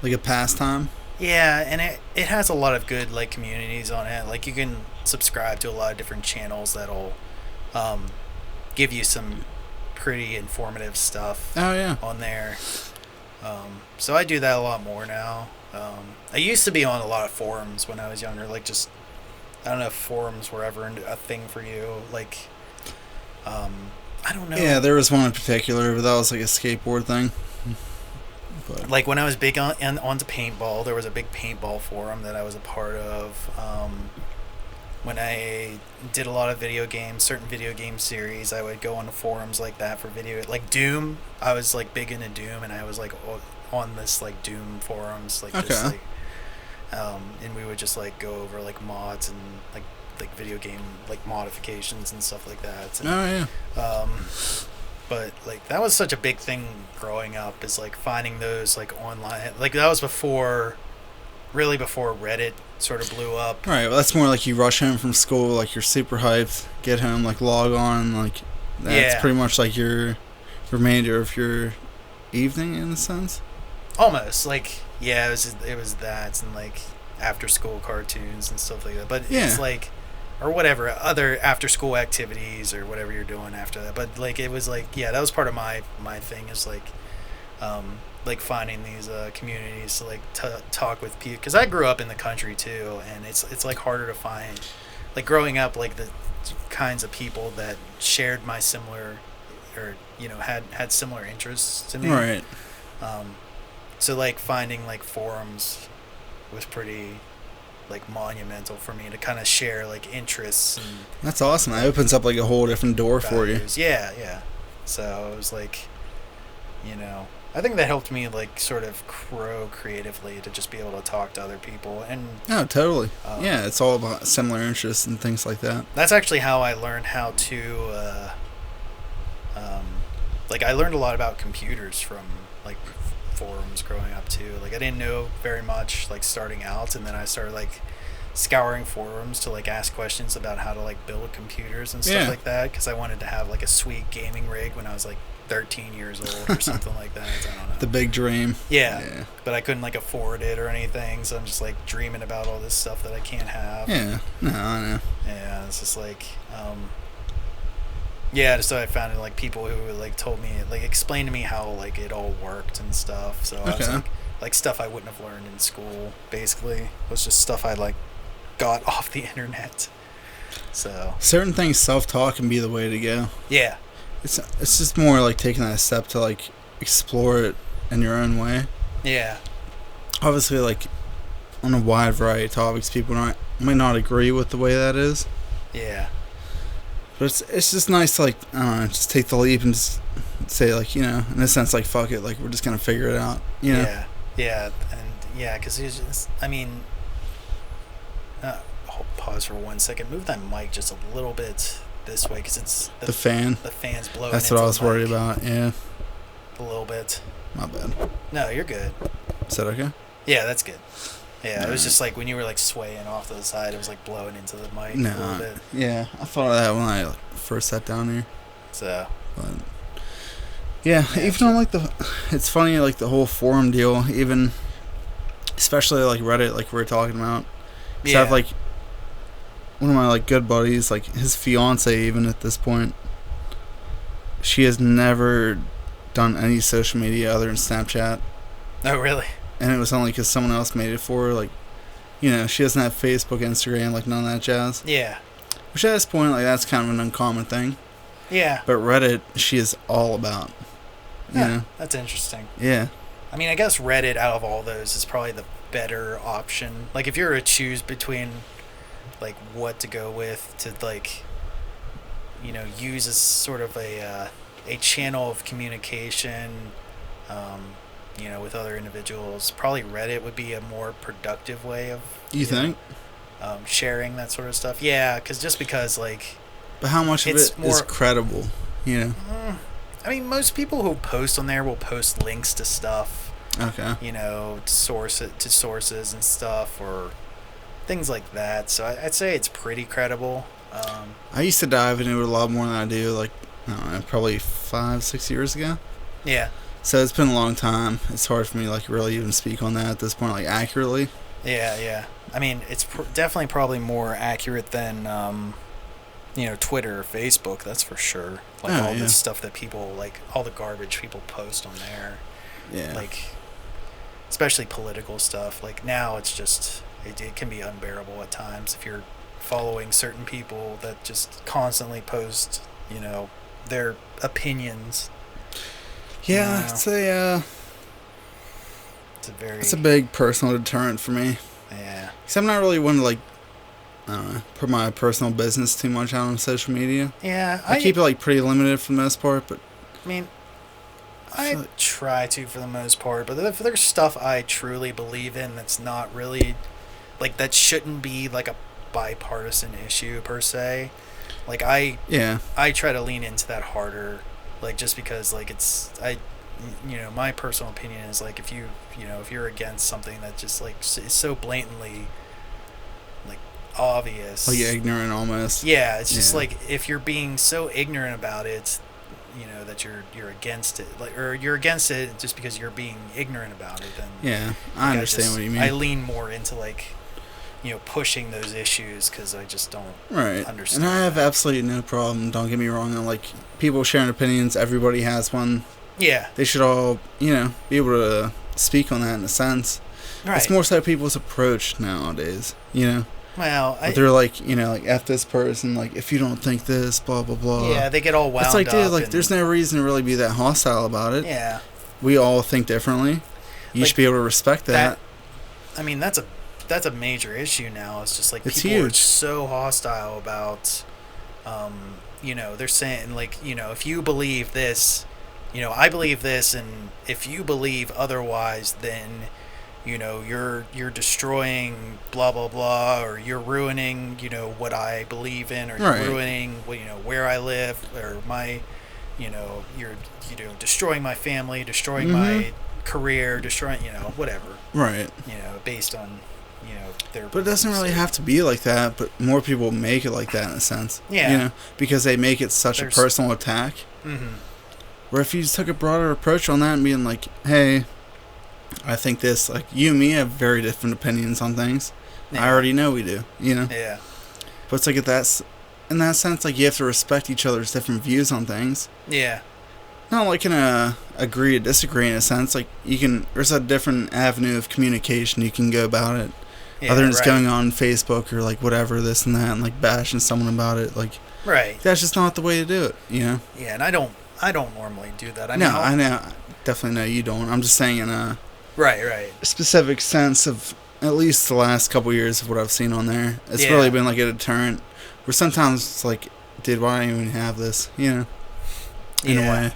like a pastime. Yeah, and it has a lot of good like communities on it. Like you can subscribe to a lot of different channels that'll give you some pretty informative stuff. Oh yeah. On there. So I do that a lot more now. I used to be on a lot of forums when I was younger, like just, I don't know if forums were ever a thing for you. Like, I don't know. Yeah, there was one in particular, but that was like a skateboard thing. But. Like when I was big onto paintball, there was a big paintball forum that I was a part of. When I did a lot of certain video game series, I would go on forums like that for like Doom. I was like big into Doom, and I was like on this like Doom forums, like okay. just like, and we would just like go over like mods and like video game like modifications and stuff like that. And, oh yeah. But like that was such a big thing growing up, is like finding those like online. Like that was before Reddit sort of blew up. Right. Well, that's more like you rush home from school, like you're super hyped, get home, like log on, like that's pretty much like your remainder of your evening in a sense. Almost like it was that, and like after school cartoons and stuff like that. But it's like, or whatever other after school activities or whatever you're doing after that. But like it was like that was part of my thing, is like finding these communities to like talk with people, because I grew up in the country too, and it's like harder to find, like growing up, like the kinds of people that shared my similar, or had similar interests to me. Right. So like finding like forums was pretty like monumental for me to kind of share like interests. And that's awesome. That opens up like a whole different door values. for you. Yeah. So it was like, I think that helped me like sort of grow creatively, to just be able to talk to other people. And totally. Yeah, it's all about similar interests and things like that. That's actually how I learned how to like I learned a lot about computers from like forums growing up too. Like I didn't know very much like starting out, and then I started like scouring forums to like ask questions about how to like build computers and stuff like that, because I wanted to have like a sweet gaming rig when I was like 13 years old or something like that. I don't know. The big dream. Yeah. But I couldn't like afford it or anything, so I'm just like dreaming about all this stuff that I can't have. Yeah. No, I know. Yeah, it's just like so I found like people who like told me, like explained to me how like it all worked and stuff. So I was like stuff I wouldn't have learned in school, basically. It was just stuff I like got off the internet. So certain things, self-talk can be the way to go. Yeah. It's just more like taking that step to like explore it in your own way. Yeah. Obviously, like on a wide variety of topics. People might not agree with the way that is. Yeah. But it's just nice to, like, I don't know, just take the leap and just say, like, you know, in a sense, like, fuck it, like, we're just gonna figure it out, you know? Yeah, because it's just, I mean, pause for 1 second. Move that mic just a little bit this way, because it's the fan. The fan's blowing. That's what I was worried about. Yeah. A little bit. My bad. No, you're good. Is that okay? Yeah, that's good. Yeah, it was just like when you were like swaying off to the side, it was like blowing into the mic a little bit. Yeah, I thought of that when I first sat down here. So. But yeah, even on like it's funny, like the whole forum deal, even especially like Reddit, like we were talking about. Yeah. I have like one of my like good buddies, like his fiance, even at this point, she has never done any social media other than Snapchat. Oh, really? And it was only because someone else made it for her. Like, you know, she doesn't have Facebook, Instagram, like none of that jazz. Yeah. Which at this point, like, that's kind of an uncommon thing. Yeah. But Reddit, she is all about. You know? That's interesting. Yeah. I mean, I guess Reddit, out of all those, is probably the better option. Like, if you were to choose between, like, what to go with to, like, you know, use as sort of a channel of communication, you know, with other individuals, probably Reddit would be a more productive way of... You think? Sharing that sort of stuff. Yeah, because, like... But how much of it is credible, you know? I mean, most people who post on there will post links to stuff. Okay. You know, to sources and stuff, or things like that. So I'd say it's pretty credible. I used to dive into it a lot more than I do, like, I don't know, probably 5-6 years ago. Yeah. So it's been a long time. It's hard for me to, like, really even speak on that at this point, like, accurately. Yeah. I mean, it's definitely probably more accurate than, you know, Twitter or Facebook, that's for sure. Like, the stuff that people, like, all the garbage people post on there. Yeah. Like, especially political stuff. Like, now it's just, it can be unbearable at times if you're following certain people that just constantly post, you know, their opinions. Yeah, you know? It's a big personal deterrent for me. Yeah. Because I'm not really one to, like, I don't know, put my personal business too much out on social media. Yeah. I keep it, like, pretty limited for the most part, but... I mean, I try to for the most part, but if there's stuff I truly believe in that's not really, like, that shouldn't be, like, a bipartisan issue, per se, like, I try to lean into that harder, like, just because, like, you know, my personal opinion is, like, if you're against something that just, like, is so blatantly, like, obvious, like, ignorant almost. Yeah, it's just like, if you're being so ignorant about it, you know, that you're against it, like, or you're against it just because you're being ignorant about it, then yeah, I understand what you mean. I lean more into, like, you know, pushing those issues because I just don't understand. And I have absolutely no problem, don't get me wrong, on, like, people sharing opinions. Everybody has one. Yeah. They should all, you know, be able to speak on that in a sense. Right. It's more so people's approach nowadays, you know? Well, they're like, you know, like, F this person, like, if you don't think this, blah, blah, blah. Yeah, they get all wound up. It's like, dude, like, there's no reason to really be that hostile about it. Yeah. We all think differently. You should be able to respect that. I mean, that's a major issue now. It's just, like, it's people huge. are so hostile about, you know, they're saying, like, you know, if you believe this, you know, I believe this, and if you believe otherwise, then, you know, you're destroying blah blah blah, or you're ruining, you know, what I believe in, or you're ruining, you know, where I live, or my, you know, you're, you know, destroying my family, destroying my career, destroying, you know, whatever. Right. You know, based on, you know, their... But it doesn't really have to be like that, but more people make it like that in a sense. Yeah. You know, because they make it such a personal attack. Mm-hmm. Where if you just took a broader approach on that and being like, hey, I think this, like, you and me have very different opinions on things. Yeah. I already know we do, you know? Yeah. But it's like, in that sense, like, you have to respect each other's different views on things. Yeah. Not like in a agree to disagree in a sense. Like, there's a different avenue of communication you can go about it. Yeah, other than just going on Facebook or, like, whatever, this and that, and, like, bashing someone about it. Like, that's just not the way to do it, you know? Yeah, and I don't normally do that. I know. Definitely no, you don't. I'm just saying in a... Right. specific sense of at least the last couple years of what I've seen on there. It's really been like a deterrent. Where sometimes it's like, dude, why do I even have this? You know, in a way.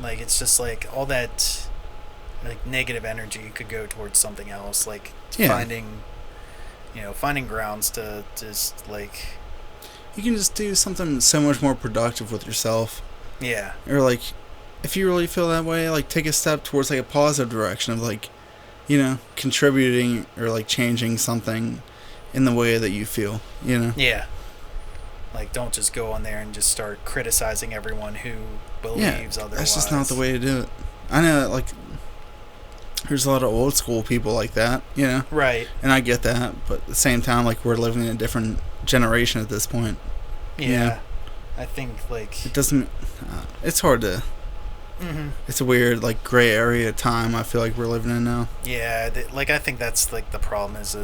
Like, it's just like all that like negative energy could go towards something else. Like finding grounds to just like. You can just do something so much more productive with yourself. Yeah. Or like, if you really feel that way, like take a step towards like a positive direction of like, you know, contributing or like changing something in the way that you feel, you know? Yeah. Like, don't just go on there and just start criticizing everyone who believes otherwise. That's just not the way to do it. I know that, like, there's a lot of old school people like that, you know? Right. And I get that, but at the same time, like, we're living in a different generation at this point. Yeah. You know? I think, like... It doesn't... it's hard to... Mm-hmm. It's a weird, like, gray area time I feel like we're living in now. Yeah, like, I think that's, like, the problem is,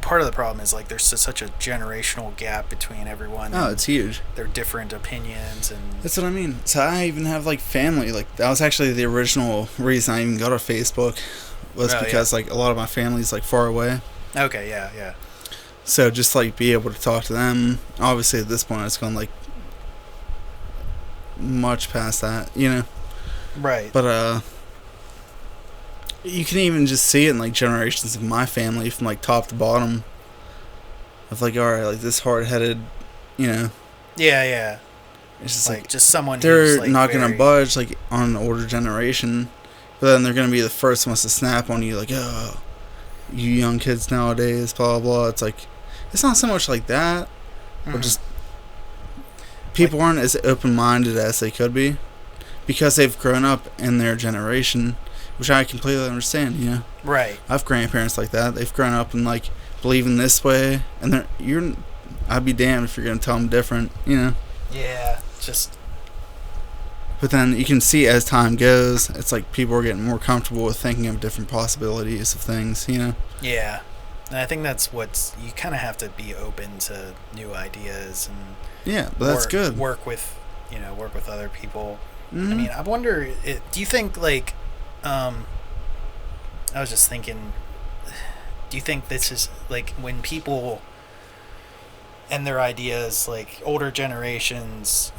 part of the problem is, like, there's such a generational gap between everyone. Oh, it's huge. Their different opinions and... That's what I mean. So I even have, like, family. Like, that was actually the original reason I even got on Facebook was because, like, a lot of my family's, like, far away. Okay, yeah. So just, like, be able to talk to them. Obviously, at this point, it's gone, like, much past that, you know? Right. But, you can even just see it in, like, generations of my family from, like, top to bottom. Of, like, alright, like, this hard-headed, you know? Yeah. It's just, like just someone they're who's, like, not going to budge, like, on an older generation. But then they're going to be the first ones to snap on you, like, oh, you young kids nowadays, blah, blah. It's, like, it's not so much like that. But just... people aren't as open-minded as they could be because they've grown up in their generation, which I completely understand, you know? Right. I have grandparents like that. They've grown up and, like, believing this way, and I'd be damned if you're going to tell them different, you know? Yeah, just... But then you can see as time goes, it's like people are getting more comfortable with thinking of different possibilities of things, you know? Yeah. And I think that's you kind of have to be open to new ideas and... Yeah, but that's good. Work with other people. Mm-hmm. I mean, I wonder, do you think, like, I was just thinking, do you think this is, like, when people and their ideas, like, older generations,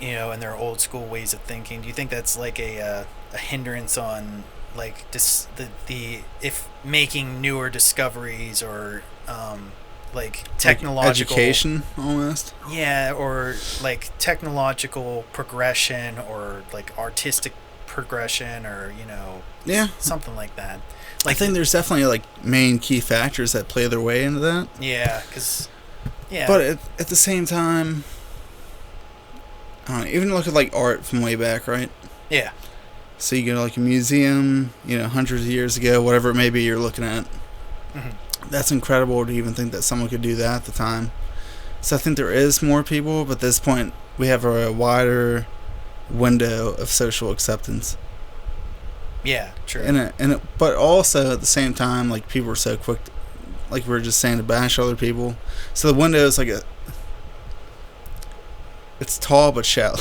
and their old school ways of thinking, do you think that's, like, a hindrance on, like, if making newer discoveries or, like technological education almost, or like technological progression or like artistic progression or something like that. Like, I think there's definitely like main key factors that play their way into that. But at the same time, I don't know, even look at like art from way back, right? Yeah. So you go to like a museum, hundreds of years ago, whatever it may be you're looking at. Mm-hmm. That's incredible to even think that someone could do that at the time. So I think there is more people, but at this point we have a wider window of social acceptance. Yeah, true. But also at the same time, like people are so quick, like we were just saying, to bash other people. So the window is like it's tall but shallow.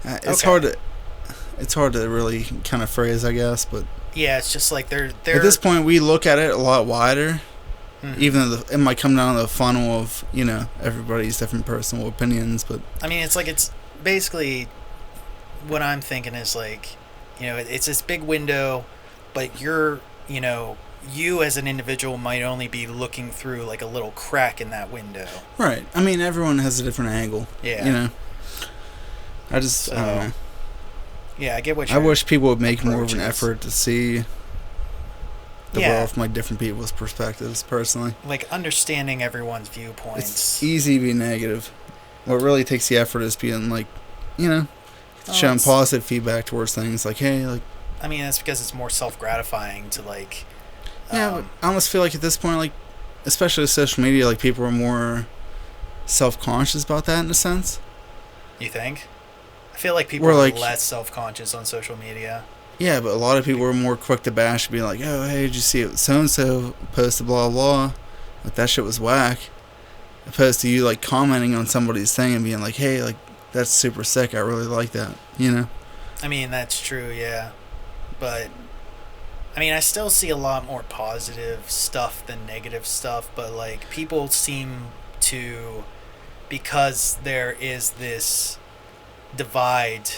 It's hard to really kind of phrase, I guess, but. Yeah, it's just like they're at this point we look at it a lot wider, mm-hmm. even though it might come down to the funnel of everybody's different personal opinions. But I mean, it's like it's basically what I'm thinking is like it's this big window, but you as an individual might only be looking through like a little crack in that window. Right. I mean, everyone has a different angle. Yeah. I don't know. Yeah, I get what I wish people would make more of an effort to see the world from like different people's perspectives, personally. Like understanding everyone's viewpoints. It's easy to be negative. What really takes the effort is being like, showing positive feedback towards things. Like, hey, like... I mean, that's because it's more self-gratifying to like... Yeah, but I almost feel like at this point, like, especially with social media, like people are more self-conscious about that in a sense. You think? I feel like people are like, less self-conscious on social media. Yeah, but a lot of people are more quick to bash, being like, oh, hey, did you see it? So-and-so posted blah, blah. Like, that shit was whack. Opposed to you, like, commenting on somebody's thing and being like, hey, like, that's super sick. I really like that, I mean, that's true, yeah. But, I mean, I still see a lot more positive stuff than negative stuff, but like people seem to, because there is this divide,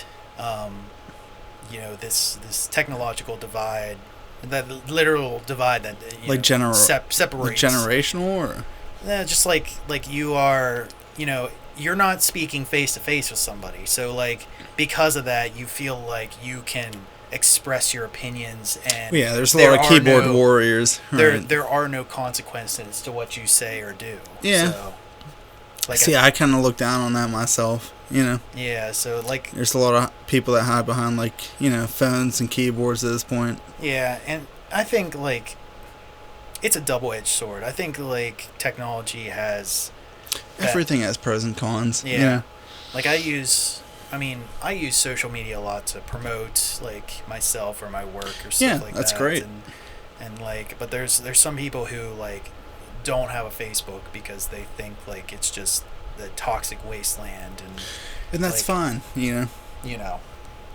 this technological divide, that literal divide that like separates, like generational, or just like you are, you're not speaking face to face with somebody, so like because of that, you feel like you can express your opinions, and there's a lot of keyboard warriors. Right? There are no consequences to what you say or do. Yeah. So, like I kind of look down on that myself. Yeah. So like, there's a lot of people that hide behind like phones and keyboards at this point. Yeah, and I think like it's a double-edged sword. I think like technology has everything has pros and cons. Yeah. Like I use social media a lot to promote like myself or my work or stuff like that. Yeah, that's great. And like, but there's some people who like don't have a Facebook because they think like it's just the toxic wasteland, and that's like, fine.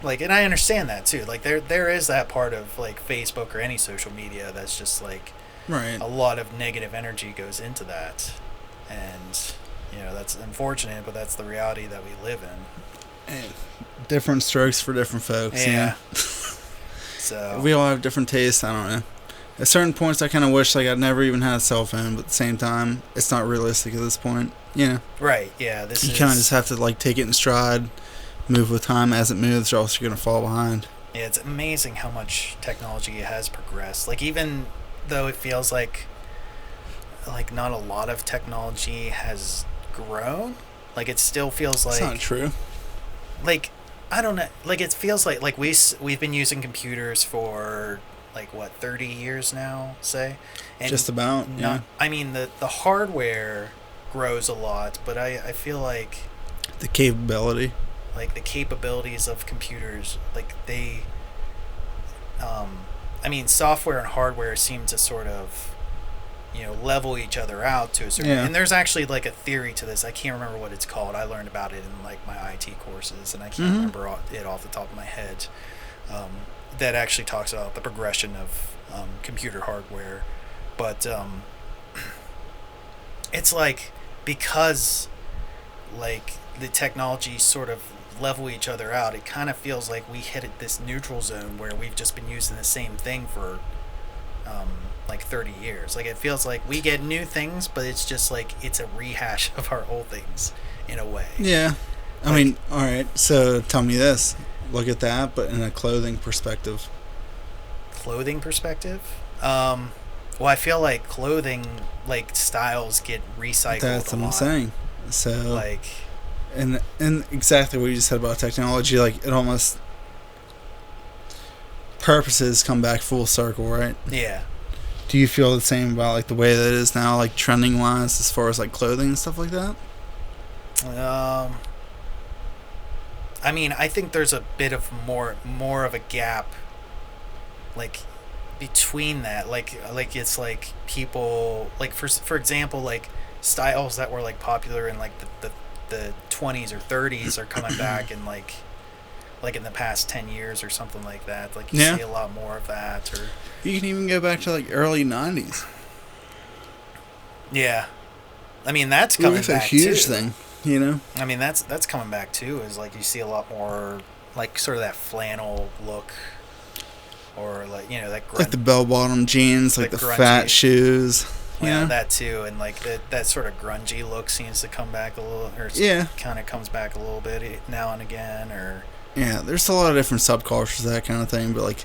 Like, and I understand that too. Like there is that part of like Facebook or any social media that's just like right. A lot of negative energy goes into that, and that's unfortunate, but that's the reality that we live in. And different strokes for different folks. Yeah. So we all have different tastes. I don't know. At certain points, I kind of wish like I'd never even had a cell phone, but at the same time, it's not realistic at this point. Right. Yeah. You kind of just have to like take it in stride, move with time as it moves, or else you're gonna fall behind. Yeah, it's amazing how much technology has progressed. Like even though it feels like not a lot of technology has grown, like it still feels like it's not true. Like I don't know. Like it feels like we've been using computers for like what 30 years now, say, and just about. Yeah. I mean the hardware grows a lot, but I feel like the capability, like the capabilities of computers, like they, software and hardware seem to sort of, level each other out to a certain. Yeah. And there's actually like a theory to this. I can't remember what it's called. I learned about it in like my IT courses, and I can't remember it off the top of my head. That actually talks about the progression of computer hardware, but it's like because like the technology sort of level each other out, it kind of feels like we hit this neutral zone where we've just been using the same thing for like 30 years. Like it feels like we get new things, but it's just like it's a rehash of our old things in a way. Yeah. I mean, all right, so tell me this. Look at that, but in a clothing perspective. Clothing perspective? Well, I feel like clothing, like styles get recycled. That's what I'm saying. So, like, and exactly what you just said about technology, like it almost purposes come back full circle, right? Yeah. Do you feel the same about like the way that it is now, like trending wise, as far as like clothing and stuff like that? I mean, I think there's a bit of more of a gap, like between that, like it's like people like for example, like styles that were like popular in like the 20s or 30s are coming back in like in the past 10 years or something like that. Like you see a lot more of that, or you can even go back to like early 90s. Yeah, I mean that's coming back. That's a huge too. Thing. I mean that's coming back too. Is like you see a lot more like sort of that flannel look, or like that like the bell-bottom jeans, like the fat shoes. Yeah, that too, and like that sort of grungy look seems to come back a little, or kind of comes back a little bit now and again, or there's a lot of different subcultures, that kind of thing, but like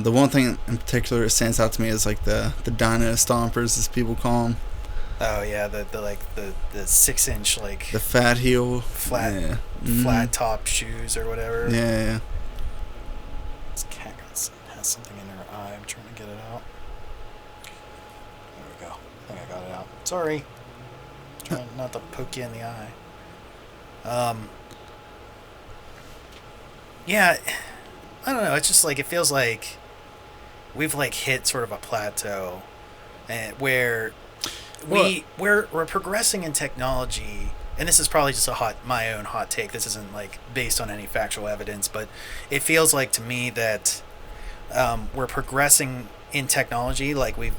the one thing in particular that stands out to me is like the dino stompers, as people call them. Oh yeah, the 6-inch like the fat heel, flat top shoes or whatever. Yeah. This cat has something in her eye. I'm trying to get it out. There we go. I think I got it out. Sorry. Trying not to poke you in the eye. Yeah, I don't know. It's just like it feels like we've like hit sort of a plateau, and where we're progressing in technology, and this is probably just my own hot take. This isn't like based on any factual evidence, but it feels like to me that we're progressing in technology. Like we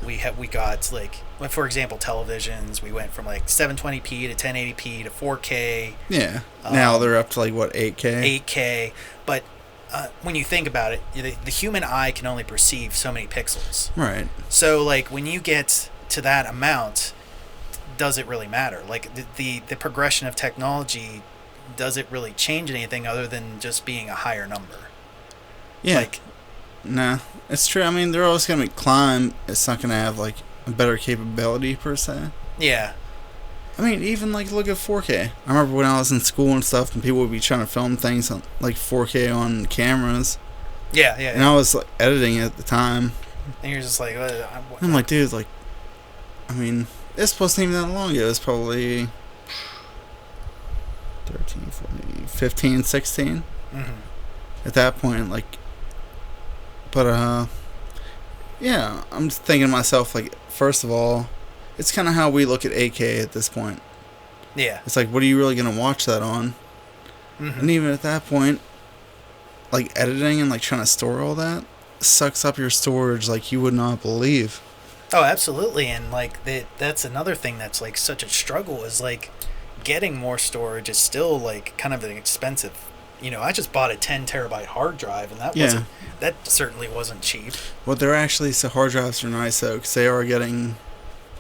got like, for example, televisions. We went from like 720p to 1080p to 4K. Yeah. Now they're up to like what, 8K? 8K. But when you think about it, the human eye can only perceive so many pixels. Right. So like when you get to that amount, does it really matter? Like the progression of technology, does it really change anything other than just being a higher number? Yeah. Like, nah, it's true. I mean, they're always going to climb. It's not going to have like a better capability per se. yeah. I mean, even like look at 4K. I remember when I was in school and stuff, and people would be trying to film things on like 4K on cameras. Yeah. And I was like editing it at the time. And you're just like, I'm like, dude, like, I mean, it's supposed to be that long ago. It's probably 13, 14, 15, 16 at that point. Like, but yeah, I'm just thinking to myself, like, first of all, it's kind of how we look at 8K at this point. Yeah. It's like, what are you really going to watch that on? And even at that point, like, editing and, like, trying to store all that sucks up your storage like you would not believe. Oh, absolutely. And, like, that's another thing that's, like, such a struggle is, like, getting more storage is still, like, kind of an expensive. You know, I just bought a 10 terabyte hard drive, and that certainly wasn't cheap. Well, they're actually, so hard drives are nice, though, because they are getting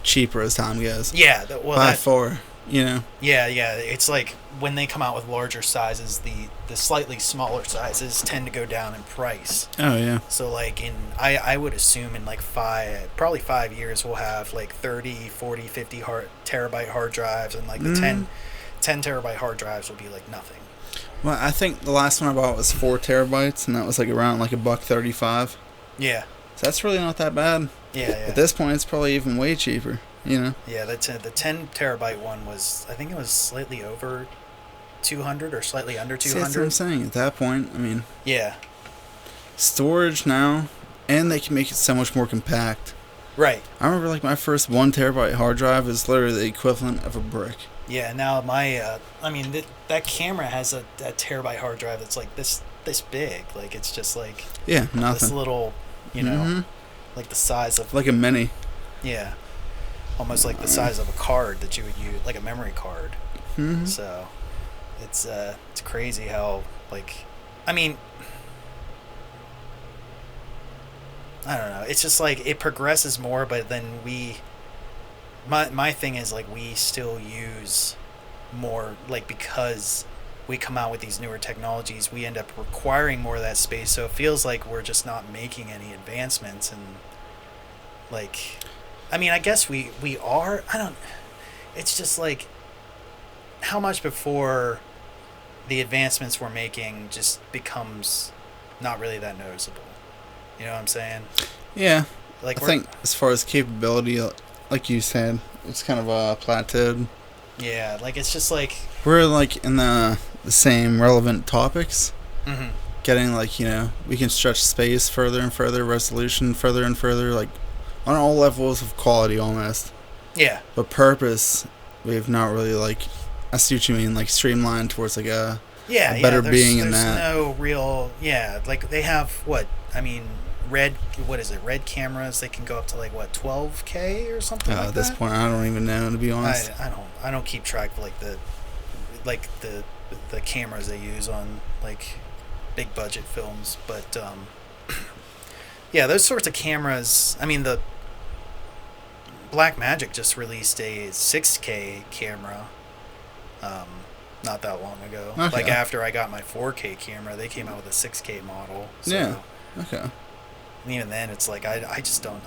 cheaper as time goes. Yeah. By far, you know? Yeah. It's like when they come out with larger sizes, the slightly smaller sizes tend to go down in price. Oh, yeah. So, like, I would assume in, like, probably 5 years, we'll have, like, 30, 40, 50 terabyte hard drives, and, like, the 10 terabyte hard drives will be, like, nothing. Well, I think the last one I bought was 4 terabytes, and that was, like, around, like, $1.35. Yeah. So that's really not that bad. Yeah. At this point, it's probably even way cheaper, you know? Yeah, the 10 terabyte one was, I think it was slightly over 200 or slightly under 200. See, that's what I'm saying. At that point, I mean... Yeah. Storage now, and they can make it so much more compact. Right. I remember, like, my first 1 terabyte hard drive is literally the equivalent of a brick. Yeah, now my, that camera has a terabyte hard drive that's, like, this big. Like, it's just, like... Yeah, nothing. This little, you know, like the size of... Like a mini. Yeah. Almost like the size of a card that you would use, like a memory card. So, it's crazy how, like... I mean... I don't know. It's just, like, it progresses more, but then my thing is, like, we still use more, like, because we come out with these newer technologies, we end up requiring more of that space, so it feels like we're just not making any advancements. And, like, I mean, I guess we are. It's just, like, how much before the advancements we're making just becomes not really that noticeable. You know what I'm saying? Yeah. Like, I think as far as capability, like you said, it's kind of plateaued. Yeah, like, it's just like... We're, like, in the same relevant topics. Getting, like, you know, we can stretch space further and further, resolution further and further, like, on all levels of quality almost. Yeah. But purpose, we've not really, like... I see what you mean, like, streamlined towards, like, a better being in that. There's no real... Yeah, like, they have, what? I mean... Red cameras, they can go up to, like, what, 12K or something like that? At this point, I don't even know, to be honest. I don't keep track of, like, the cameras they use on, like, big budget films, but yeah, those sorts of cameras. I mean, the Blackmagic just released a 6K camera not that long ago. Okay. Like, after I got my 4K camera, they came out with a 6K model. So, yeah. Okay. And even then, it's like, I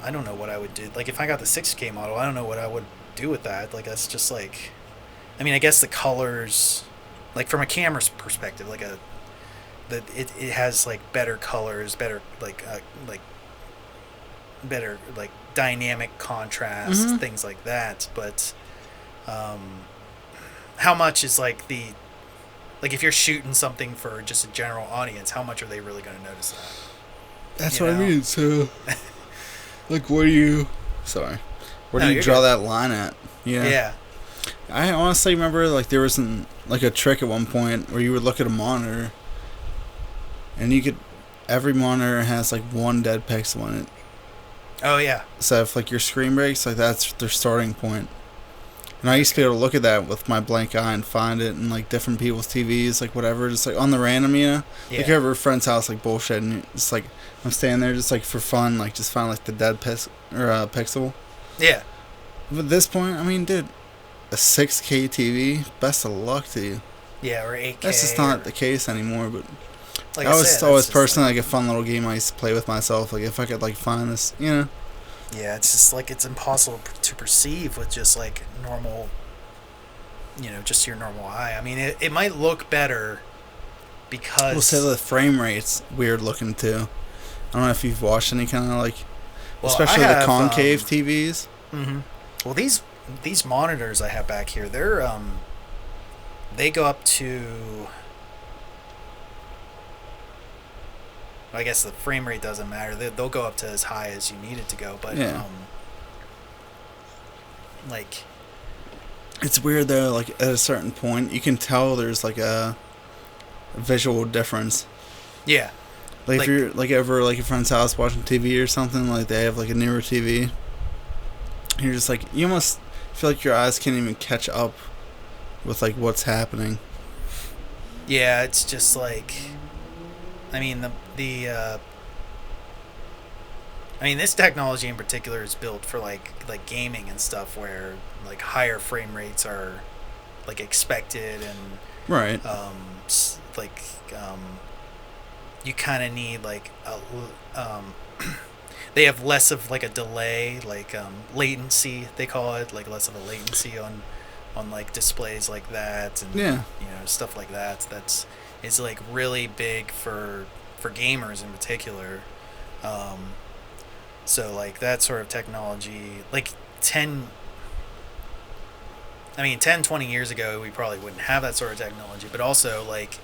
don't know what I would do. Like, if I got the 6K model, I don't know what I would do with that. Like, that's just, like... I mean, I guess the colors... Like, from a camera's perspective, like, it has, like, better colors, better, better, like, dynamic contrast, things like that. But, how much is, like, like, if you're shooting something for just a general audience, how much are they really going to notice that? That's what I mean. So, like, where do you draw that line at? Yeah. I honestly remember, like, there was a trick at one point where you would look at a monitor and you could every monitor has like one dead pixel in it. Oh yeah. So if like your screen breaks, like that's their starting point. And I used to be able to look at that with my blank eye and find it in like different people's TVs, like whatever, just like on the random, you know. Yeah. Like over a friend's house, like bullshit, and it's like I'm standing there just like for fun, like just find like the dead pixel. Yeah. But at this point, I mean, dude, a 6K TV, best of luck to you. Yeah, or 8K. That's just not the case anymore. But like that was always personally like a fun little game I used to play with myself. Like if I could like find this, you know. Yeah, it's just like it's impossible to perceive with just like normal, just your normal eye. I mean, it might look better because... We'll say the frame rate's weird looking too. I don't know if you've watched any kind of like... Well, especially the concave TVs. Mm-hmm. Well, these monitors I have back here, they're they go up to... I guess the frame rate doesn't matter. They'll go up to as high as you need it to go, but yeah. Like... It's weird though, like at a certain point, you can tell there's like a visual difference. Yeah. Like if you're like over like a friend's house watching TV or something, like they have like a newer TV, you're just like, you almost feel like your eyes can't even catch up with like what's happening. Yeah, it's just like, I mean this technology in particular is built for like gaming and stuff where like higher frame rates are like expected and right. You kind of need like they have less of like a delay, like latency they call it, like less of a latency on like displays like that, and yeah, stuff like that. That's is like really big for gamers in particular. So like that sort of technology, like 10, 20 years ago, we probably wouldn't have that sort of technology, but also like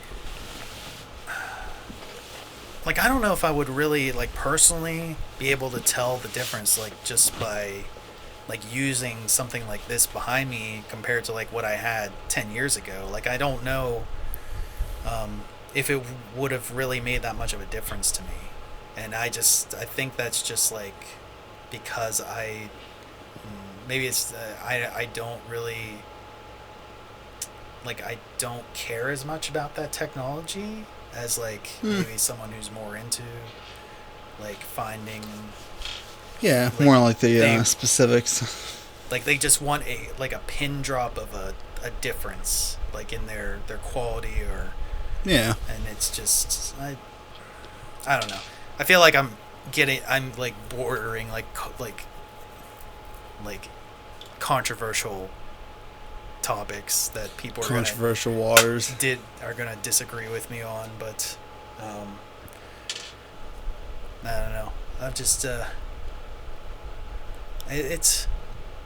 I don't know if I would really like personally be able to tell the difference like just by like using something like this behind me compared to like what I had 10 years ago. Like I don't know if it would have really made that much of a difference to me. And I think that's just like because maybe it's I don't really like I don't care as much about that technology as like maybe someone who's more into like finding more like the specifics. Like they just want a pin drop of a difference like in their quality or and it's just I don't know. I feel like I'm like bordering like controversial topics that people are waters are gonna disagree with me on, but I don't know. I'm just it's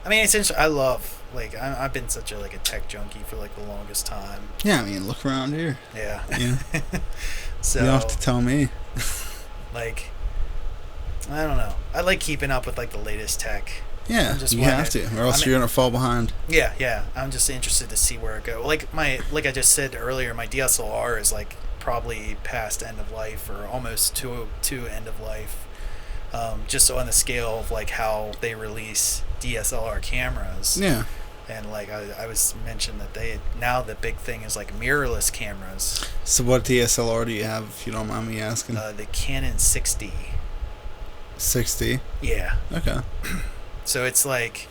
interesting. I love I've been such a tech junkie for like the longest time. Yeah, I mean, look around here. Yeah. So you don't have to tell me. Like, I don't know. I like keeping up with like the latest tech. Yeah, you have to, or else you're gonna fall behind. Yeah. I'm just interested to see where it goes. Like I just said earlier, my DSLR is like probably past end of life or almost to end of life. Just on the scale of like how they release DSLR cameras. Yeah. And like I was mentioned that the big thing is like mirrorless cameras. So what DSLR do you have, if you don't mind me asking? The Canon 60. 60? Yeah. Okay. So it's like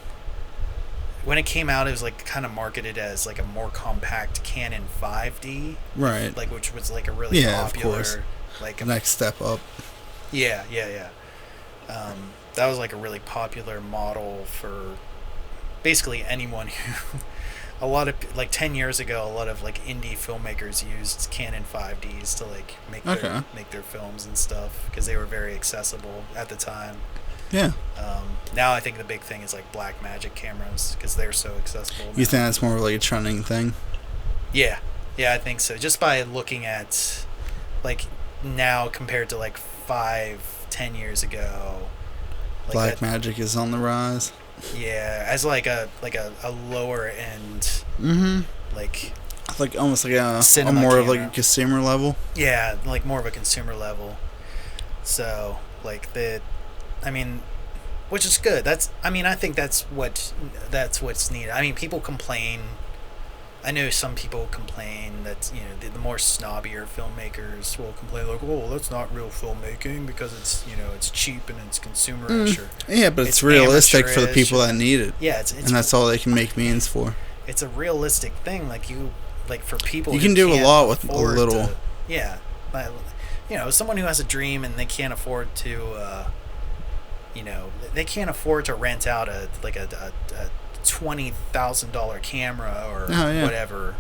when it came out, it was like kind of marketed as like a more compact Canon 5D. Right. Like which was like a really popular, of course. Like next step up. Yeah. That was like a really popular model for basically anyone who a lot of like 10 years ago, a lot of like indie filmmakers used Canon 5Ds to like make their films and stuff because they were very accessible at the time. Yeah. Now I think the big thing is like Blackmagic cameras because they're so accessible now. You think that's more like a trending thing? Yeah, I think so. Just by looking at like now compared to like 5-10 years ago, like Blackmagic is on the rise. Yeah, as like a lower end, like almost like a more of like a consumer level. Yeah, like more of a consumer level. So like I mean, which is good. I think that's what's needed. I mean, people complain. I know some people complain that the more snobbier filmmakers will complain like, "Oh, that's not real filmmaking because it's cheap and it's consumerish." Or yeah, but it's realistic for the people that need it. Yeah, and that's all they can make means for. It's a realistic thing. For people, you can do a lot with a little. Someone who has a dream and they can't afford to, they can't afford to rent out a $20,000 camera or whatever.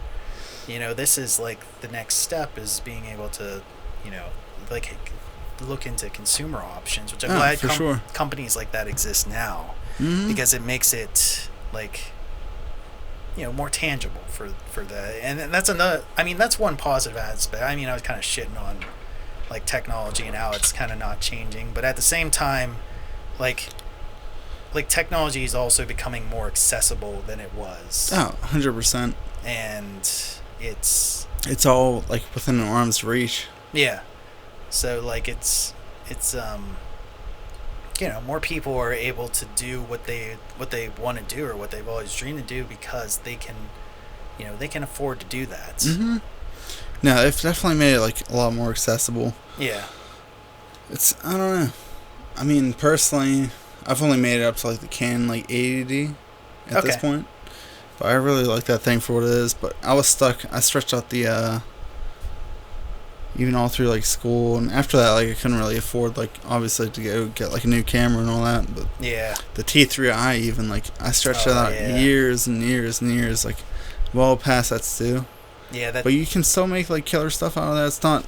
This is like the next step is being able to, look into consumer options, which I'm glad companies like that exist now, because it makes it more tangible for the, and that's another. I mean, that's one positive aspect. I mean, I was kind of shitting on technology and how it's kind of not changing, but at the same time, technology is also becoming more accessible than it was. 100%. And it's all within an arm's reach. Yeah. So it's more people are able to do what they want to do or what they've always dreamed to do because they can afford to do that. Mm-hmm. No, it's definitely made it a lot more accessible. Yeah. I don't know. I mean, personally, I've only made it up to the Canon 80D at this point. But I really like that thing for what it is. But I was stuck. I stretched out the even all through school, and after that I couldn't really afford obviously to go get a new camera and all that. But yeah, the T3i even I stretched it out years and years and years, well past that too. Yeah, but you can still make killer stuff out of that. It's not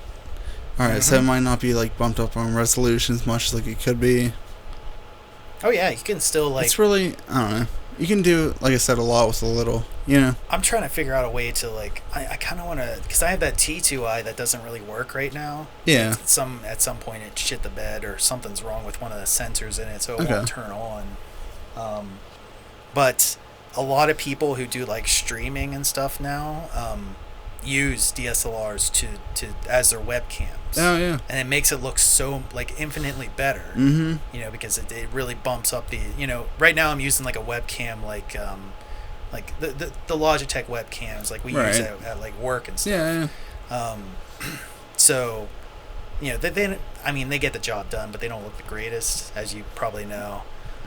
alright, so it might not be bumped up on resolution as much as it could be. Oh yeah, you can still it's really, I don't know. You can do, like I said, a lot with a little, I'm trying to figure out a way to I kind of want to, because I have that T2i that doesn't really work right now. Yeah. At some point it shit the bed or something's wrong with one of the sensors in it, so it won't turn on. But a lot of people who do streaming and stuff now use DSLRs to as their webcams. Oh yeah. And it makes it look so infinitely better. Mm-hmm. Because it really bumps up the right now I'm using a webcam the Logitech webcams we use at work and stuff. Yeah. So they get the job done, but they don't look the greatest, as you probably know.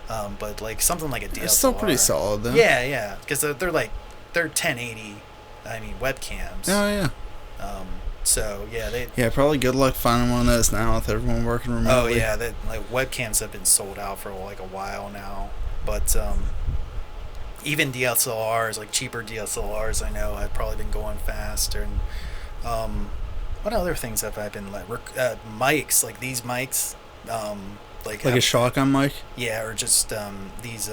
But something like a DSLR, it's still pretty solid though. Yeah, because they're 1080. Webcams. Oh yeah. So yeah, probably good luck finding one of those now with everyone working remotely. Oh yeah, webcams have been sold out for a while now. But even DSLRs, cheaper DSLRs, I know have probably been going faster. And what other things have I been mics, these mics, a shotgun mic? Yeah, or just these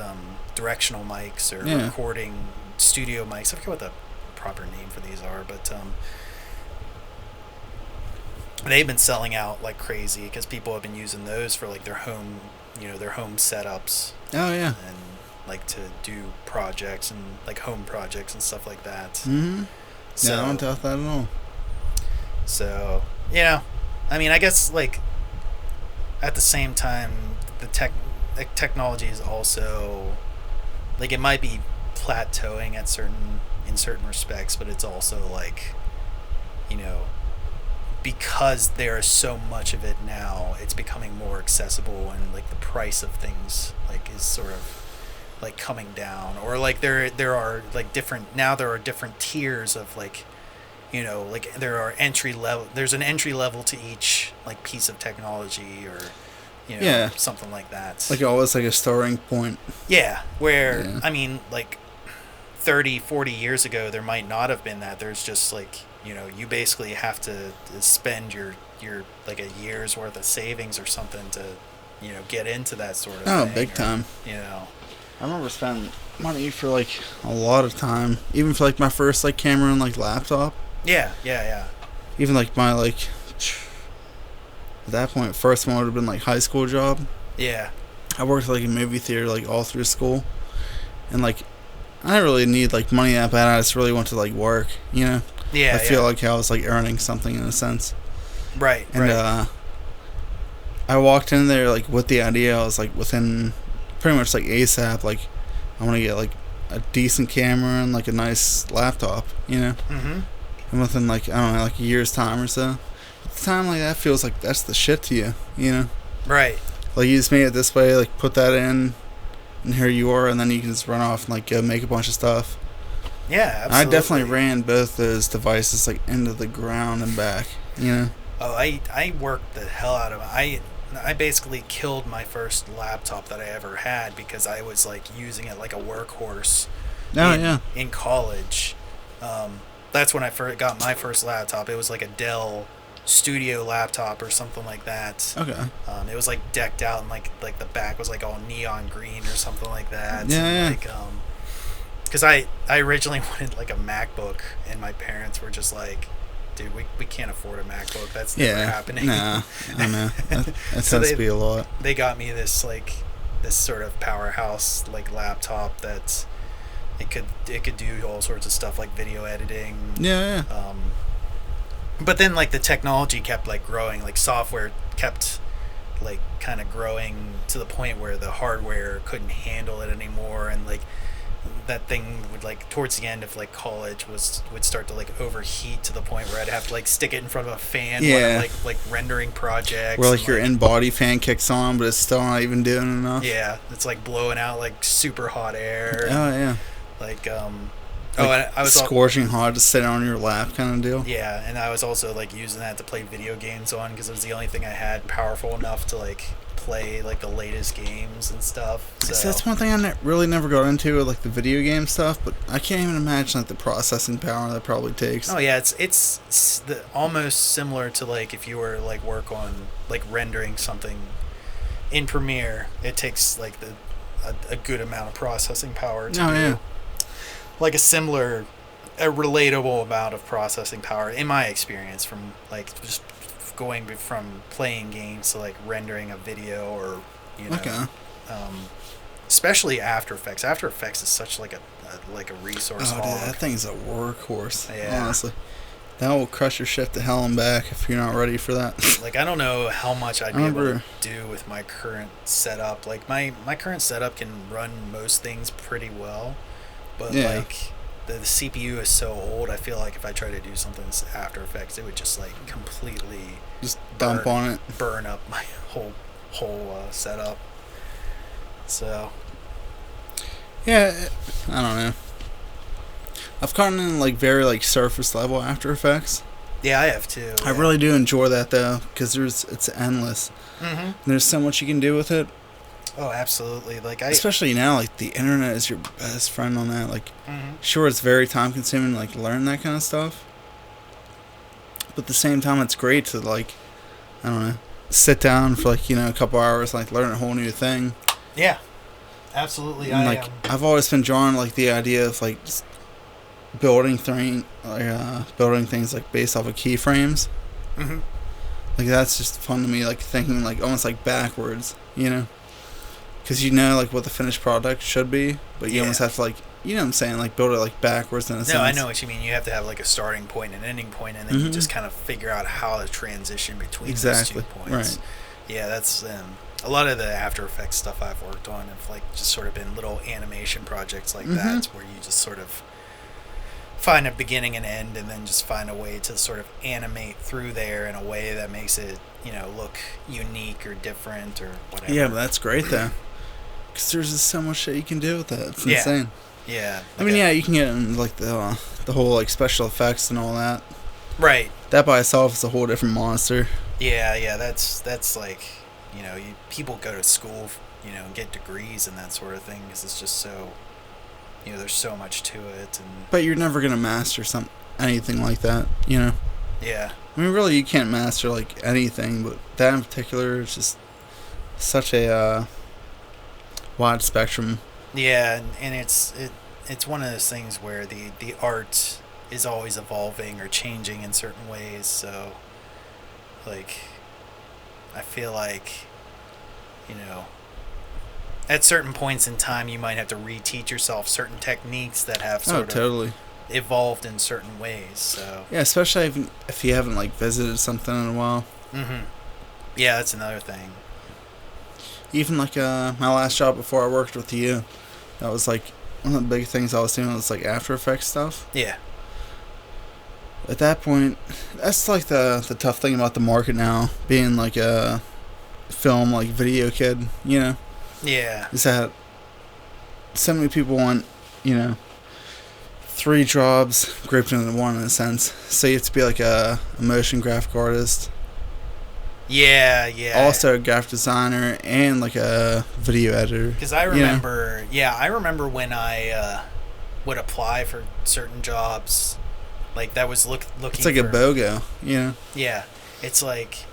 directional mics or recording studio mics. I forget what the proper name for these are, but they've been selling out like crazy because people have been using those for their home setups. Oh yeah. And to do projects and home projects and stuff like that. Mm-hmm. So, yeah, I don't doubt that at all. So I mean, I guess at the same time the technology is also it might be plateauing in certain respects, but it's also because there is so much of it now, it's becoming more accessible, and the price of things is sort of coming down, or there are different tiers of there are entry level. There's an entry level to each piece of technology, or something like that. Always a starting point. Yeah, where I mean 30, 40 years ago, there might not have been that. There's just you basically have to spend your a year's worth of savings or something to get into that sort of thing. Big time. I remember spending money for a lot of time, even for my first camera and laptop. Yeah. Even my at that point first one would have been high school job. Yeah. I worked at a movie theater all through school, and I didn't really need money that bad. I just really went to work, Yeah. I feel I was earning something in a sense. Right. And right. I I walked in there like with the idea. I was like within pretty much like ASAP. Like I want to get like a decent camera and like a nice laptop, you know. Mm-hmm. And within like I don't know, like a year's time or so. At the time like that feels like that's the shit to you, you know. Right. Like you just made it this way, like put that in, and here you are, and then you can just run off and like go make a bunch of stuff. Yeah, absolutely. I definitely ran both those devices like into the ground and back, you know. Oh, I worked the hell out of it. I basically killed my first laptop that I ever had because I was like using it like a workhorse. In college. That's when I first got my first laptop. It was like a Dell Studio laptop or something like that. Okay. It was like decked out and like the back was like all neon green or something like that. Yeah. Like because I originally wanted like a MacBook and my parents were just like, dude, we can't afford a MacBook. That's never happening. Nah, I know. That So tends to be a lot. They got me this sort of powerhouse like laptop that it could do all sorts of stuff like video editing. Yeah. But then like the technology kept like growing, like software kept like kind of growing to the point where the hardware couldn't handle it anymore, and like that thing would like towards the end of like college would start to like overheat to the point where I'd have to like stick it in front of a fan while I'm like rendering projects. Where like your in-body fan kicks on, but it's still not even doing enough. Yeah, it's like blowing out like super hot air. Oh yeah. Like like I was scorching hot to sit on your lap kind of deal. Yeah, and I was also like using that to play video games on because it was the only thing I had powerful enough to like play like the latest games and stuff. So that's one thing I really never got into with like the video game stuff, but I can't even imagine like the processing power that probably takes. Oh yeah, it's almost similar to like if you were like work on like rendering something in Premiere. It takes like a good amount of processing power to do. Yeah. Like a relatable amount of processing power in my experience from like just going from playing games to like rendering a video or especially After Effects. After Effects is such like a resource hog. Dude, that thing's a workhorse. Yeah. Honestly, that will crush your shit to hell and back if you're not ready for that. Like I don't know how much I'd be able to do with my current setup. Like my current setup can run most things pretty well. But like the CPU is so old, I feel like if I try to do something with After Effects, it would just like completely just dump on it, burn up my whole setup. So yeah, I don't know. I've gotten in like very like surface level After Effects. Yeah, I have too. I really do enjoy that though, because it's endless. Mm-hmm. There's so much you can do with it. Oh, absolutely. Like especially now, like the internet is your best friend on that. Like, sure, it's very time consuming, like learn that kind of stuff. But at the same time, it's great to like, I don't know, sit down for like a couple hours, like learn a whole new thing. Yeah, absolutely. And, I've always been drawn to, like the idea of like just building things like based off of keyframes. Mm-hmm. Like that's just fun to me. Like thinking like almost like backwards, Because like what the finished product should be, but you almost have to like, what I'm saying, like build it like backwards in a sense. No, I know what you mean. You have to have like a starting point and an ending point, and then you just kind of figure out how to transition between those 2 points. Right. Yeah, that's a lot of the After Effects stuff I've worked on have like just sort of been little animation projects like that, where you just sort of find a beginning and end, and then just find a way to sort of animate through there in a way that makes it look unique or different or whatever. Yeah, but that's great though. Because there's just so much shit you can do with that. It's insane. Yeah. I mean, you can get in like the whole like special effects and all that. Right. That by itself is a whole different monster. Yeah. That's like, people go to school, and get degrees and that sort of thing because it's just so, there's so much to it. But you're never gonna master anything like that, Yeah. I mean, really, you can't master like anything, but that in particular is just such a wide spectrum. Yeah, and it's one of those things where the art is always evolving or changing in certain ways. So, like, I feel like, at certain points in time, you might have to reteach yourself certain techniques that have sort of evolved in certain ways. So yeah, especially if you haven't like visited something in a while. Mm-hmm. Yeah, that's another thing. Even like my last job before I worked with you, that was like one of the big things I was doing was like After Effects stuff. Yeah. At that point, that's like the tough thing about the market now, being like a film like video kid, you know? Yeah. Is that so many people want, you know, 3 jobs grouped into one in a sense. So you have to be like a motion graphic artist. Yeah, yeah. Also a graphic designer and like a video editor. Because I remember, I remember when I would apply for certain jobs, like that was looking. It's like a BOGO, you know? Yeah, it's like,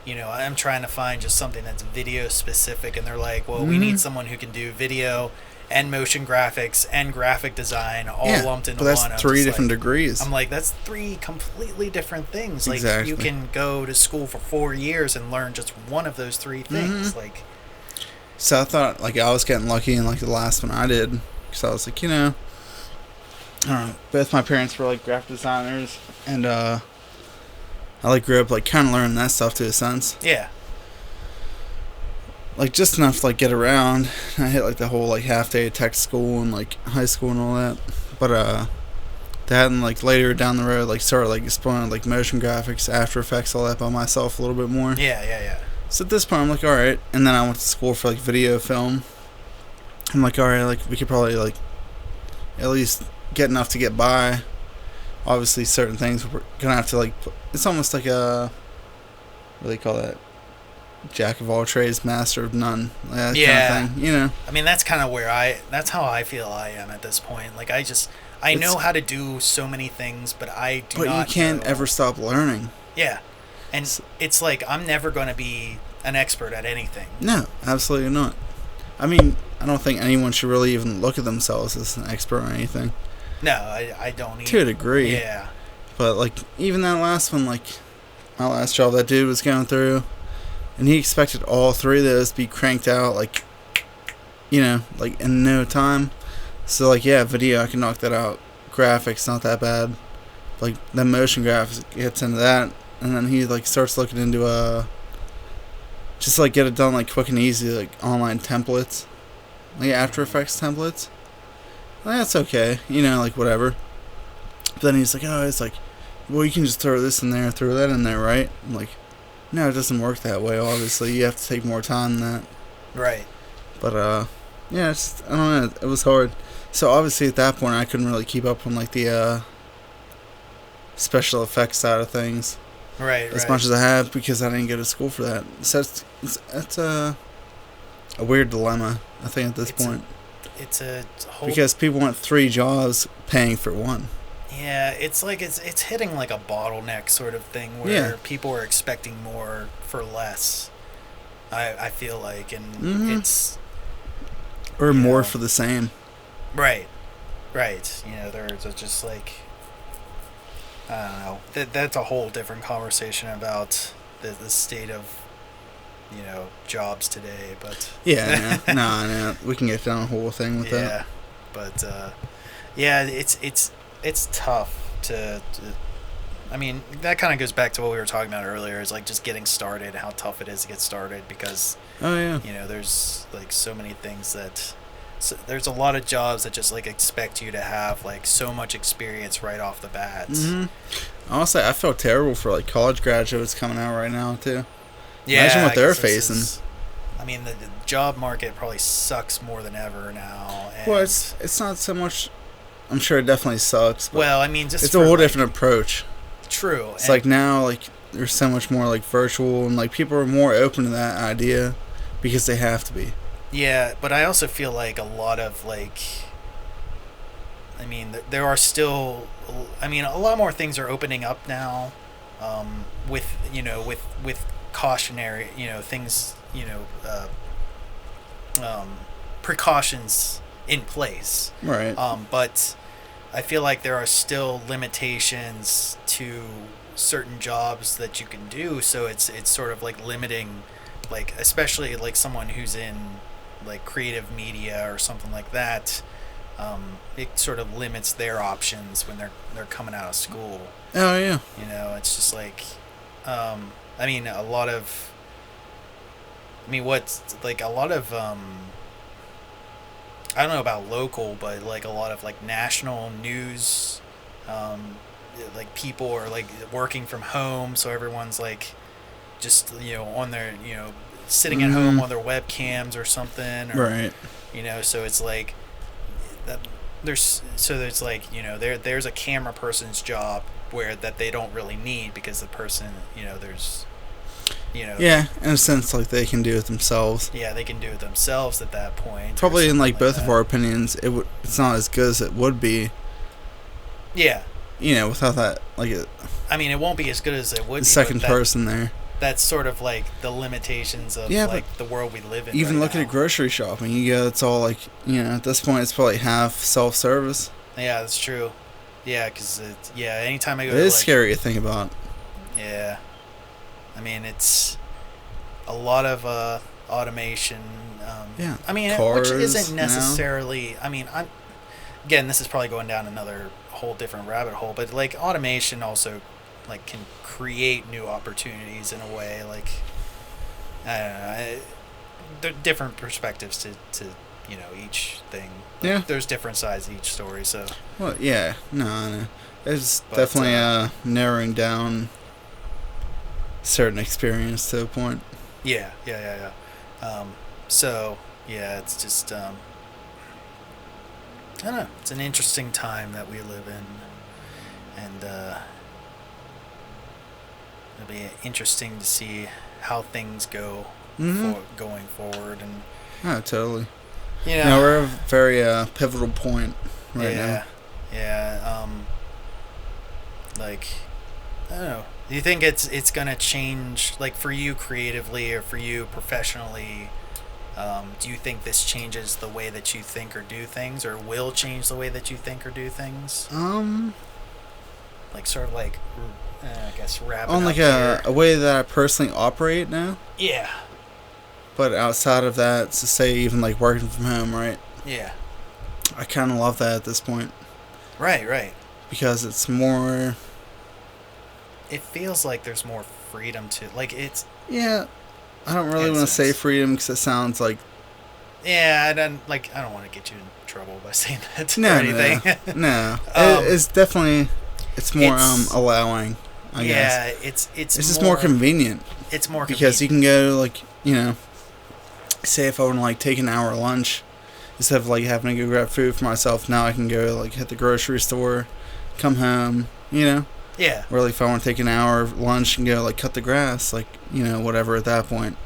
I'm trying to find just something that's video specific, and they're like, well, we need someone who can do video and motion graphics and graphic design all lumped into but that's one. That's 3 different degrees. I'm like, that's 3 completely different things. Like, exactly. you can go to school for 4 years and learn just one of those 3 things. Like, so I thought like I was getting lucky in like the last one I did, because I was like, I don't know, both my parents were like graphic designers, and I like grew up like kind of learning that stuff to a sense. Yeah. Like just enough to like get around. I hit like the whole like half day of tech school and like high school and all that. But that and like later down the road like started like exploring like motion graphics, After Effects, all that by myself a little bit more. Yeah. So at this point I'm like, alright. And then I went to school for like video film. I'm like, alright, like we could probably like at least get enough to get by. Obviously certain things we're gonna have to like it's almost like a, what do they call that? Jack of all trades, master of none. That kind of thing, you know. I mean, that's kind of that's how I feel I am at this point. Like, I know how to do so many things, but I do not. But you can't ever stop learning. Yeah. And it's like, I'm never going to be an expert at anything. No, absolutely not. I mean, I don't think anyone should really even look at themselves as an expert or anything. No, I don't either. To a degree. Yeah. But, like, even that last one, like, my last job that dude was going through, and he expected all 3 of those to be cranked out, like, like in no time. So, like, yeah, video, I can knock that out. Graphics, not that bad. Like, the motion graphics gets into that, and then he, like, starts looking into, just, like, get it done, like, quick and easy, like, online templates. Like, After Effects templates. Like, that's okay, like, whatever. But then he's like, it's like, well, you can just throw this in there, throw that in there, right? I'm like, no, it doesn't work that way, obviously. You have to take more time than that. Right. But, yeah, it's, I don't know. It was hard. So, obviously, at that point, I couldn't really keep up on, like, the, special effects side of things. Right, as much as I have, because I didn't go to school for that. So, it's a weird dilemma, I think, at this point. It's a whole... Because people want 3 jobs paying for 1. Yeah, it's like it's hitting like a bottleneck sort of thing where people are expecting more for less. I feel like, and it's or more for the same. Right. They're just like, I don't know. That's a whole different conversation about the state of jobs today. But no, we can get down a whole thing with that. Yeah, but it's tough to I mean, that kind of goes back to what we were talking about earlier, is like just getting started, how tough it is to get started, because there's like so many things there's a lot of jobs that just like expect you to have like so much experience right off the bat. Honestly, I feel terrible for like college graduates coming out right now too. Yeah, imagine what they're facing. I mean, the job market probably sucks more than ever now. And well, it's not so much. I'm sure it definitely sucks. But well, I mean, just it's a whole different approach. True. It's like now, like there's so much more like virtual, and like people are more open to that idea because they have to be. Yeah, but I also feel like a lot of like, I mean, there are still, I mean, a lot more things are opening up now, with cautionary, things, precautions in place. Right. But I feel like there are still limitations to certain jobs that you can do, so it's sort of like limiting, like especially like someone who's in like creative media or something like that. It sort of limits their options when they're coming out of school. Oh yeah. It's just like, I mean, a lot of I mean, what's like a lot of I don't know about local, but like a lot of like national news, like people are like working from home, so everyone's like just on their sitting at home on their webcams or something, or, Right. So it's like that there's like there's a camera person's job where that they don't really need because the person there's Yeah, in a sense, like they can do it themselves. yeah, they can do it themselves at that point. Probably in like like both that. of our opinions, it's not as good as it would be. Yeah. Without that, like I mean, it won't be as good as it would the be. second person there. That's sort of like the limitations of like the world we live in. Even right looking now. at grocery shopping, it's all like at this point it's probably half self-service. Yeah, that's true. Yeah, because anytime I go, It is scary to think about. Yeah, I mean it's a lot of automation. Yeah, I mean, cars which isn't now. necessarily. I mean, again, this is probably going down another whole different rabbit hole, but like automation also like can create new opportunities in a way. Like I don't know, there are different perspectives to each thing. Like, Yeah, there's different sides to each story. So well, yeah, no, it's But, definitely narrowing down certain experience to a point. yeah. So yeah, it's just I don't know. It's an interesting time that we live in, and it'll be interesting to see how things go going forward. And Oh, totally. yeah, We're at a very pivotal point right now. Yeah. Like I don't know. Do you think it's gonna change, like for you creatively or for you professionally? Do you think this changes the way that you think or do things, or will change the way that you think or do things? Like sort of like, I guess wrapping On up like here. a way that I personally operate now. Yeah. But outside of that, to say even like working from home, right? Yeah. I kind of love that at this point Right. because it's more. It feels like there's more freedom to like it's. Yeah, I don't really want to say freedom because it sounds like. Yeah, I don't want to get you in trouble by saying that No, or anything. no. It's definitely more allowing. I guess. Yeah, it's just more convenient. It's more because you can go like say if I want to like take an hour lunch instead of like having to go grab food for myself. Now I can go like hit the grocery store, come home. Yeah. Or like if I want to take an hour of lunch and go like cut the grass, like whatever at that point.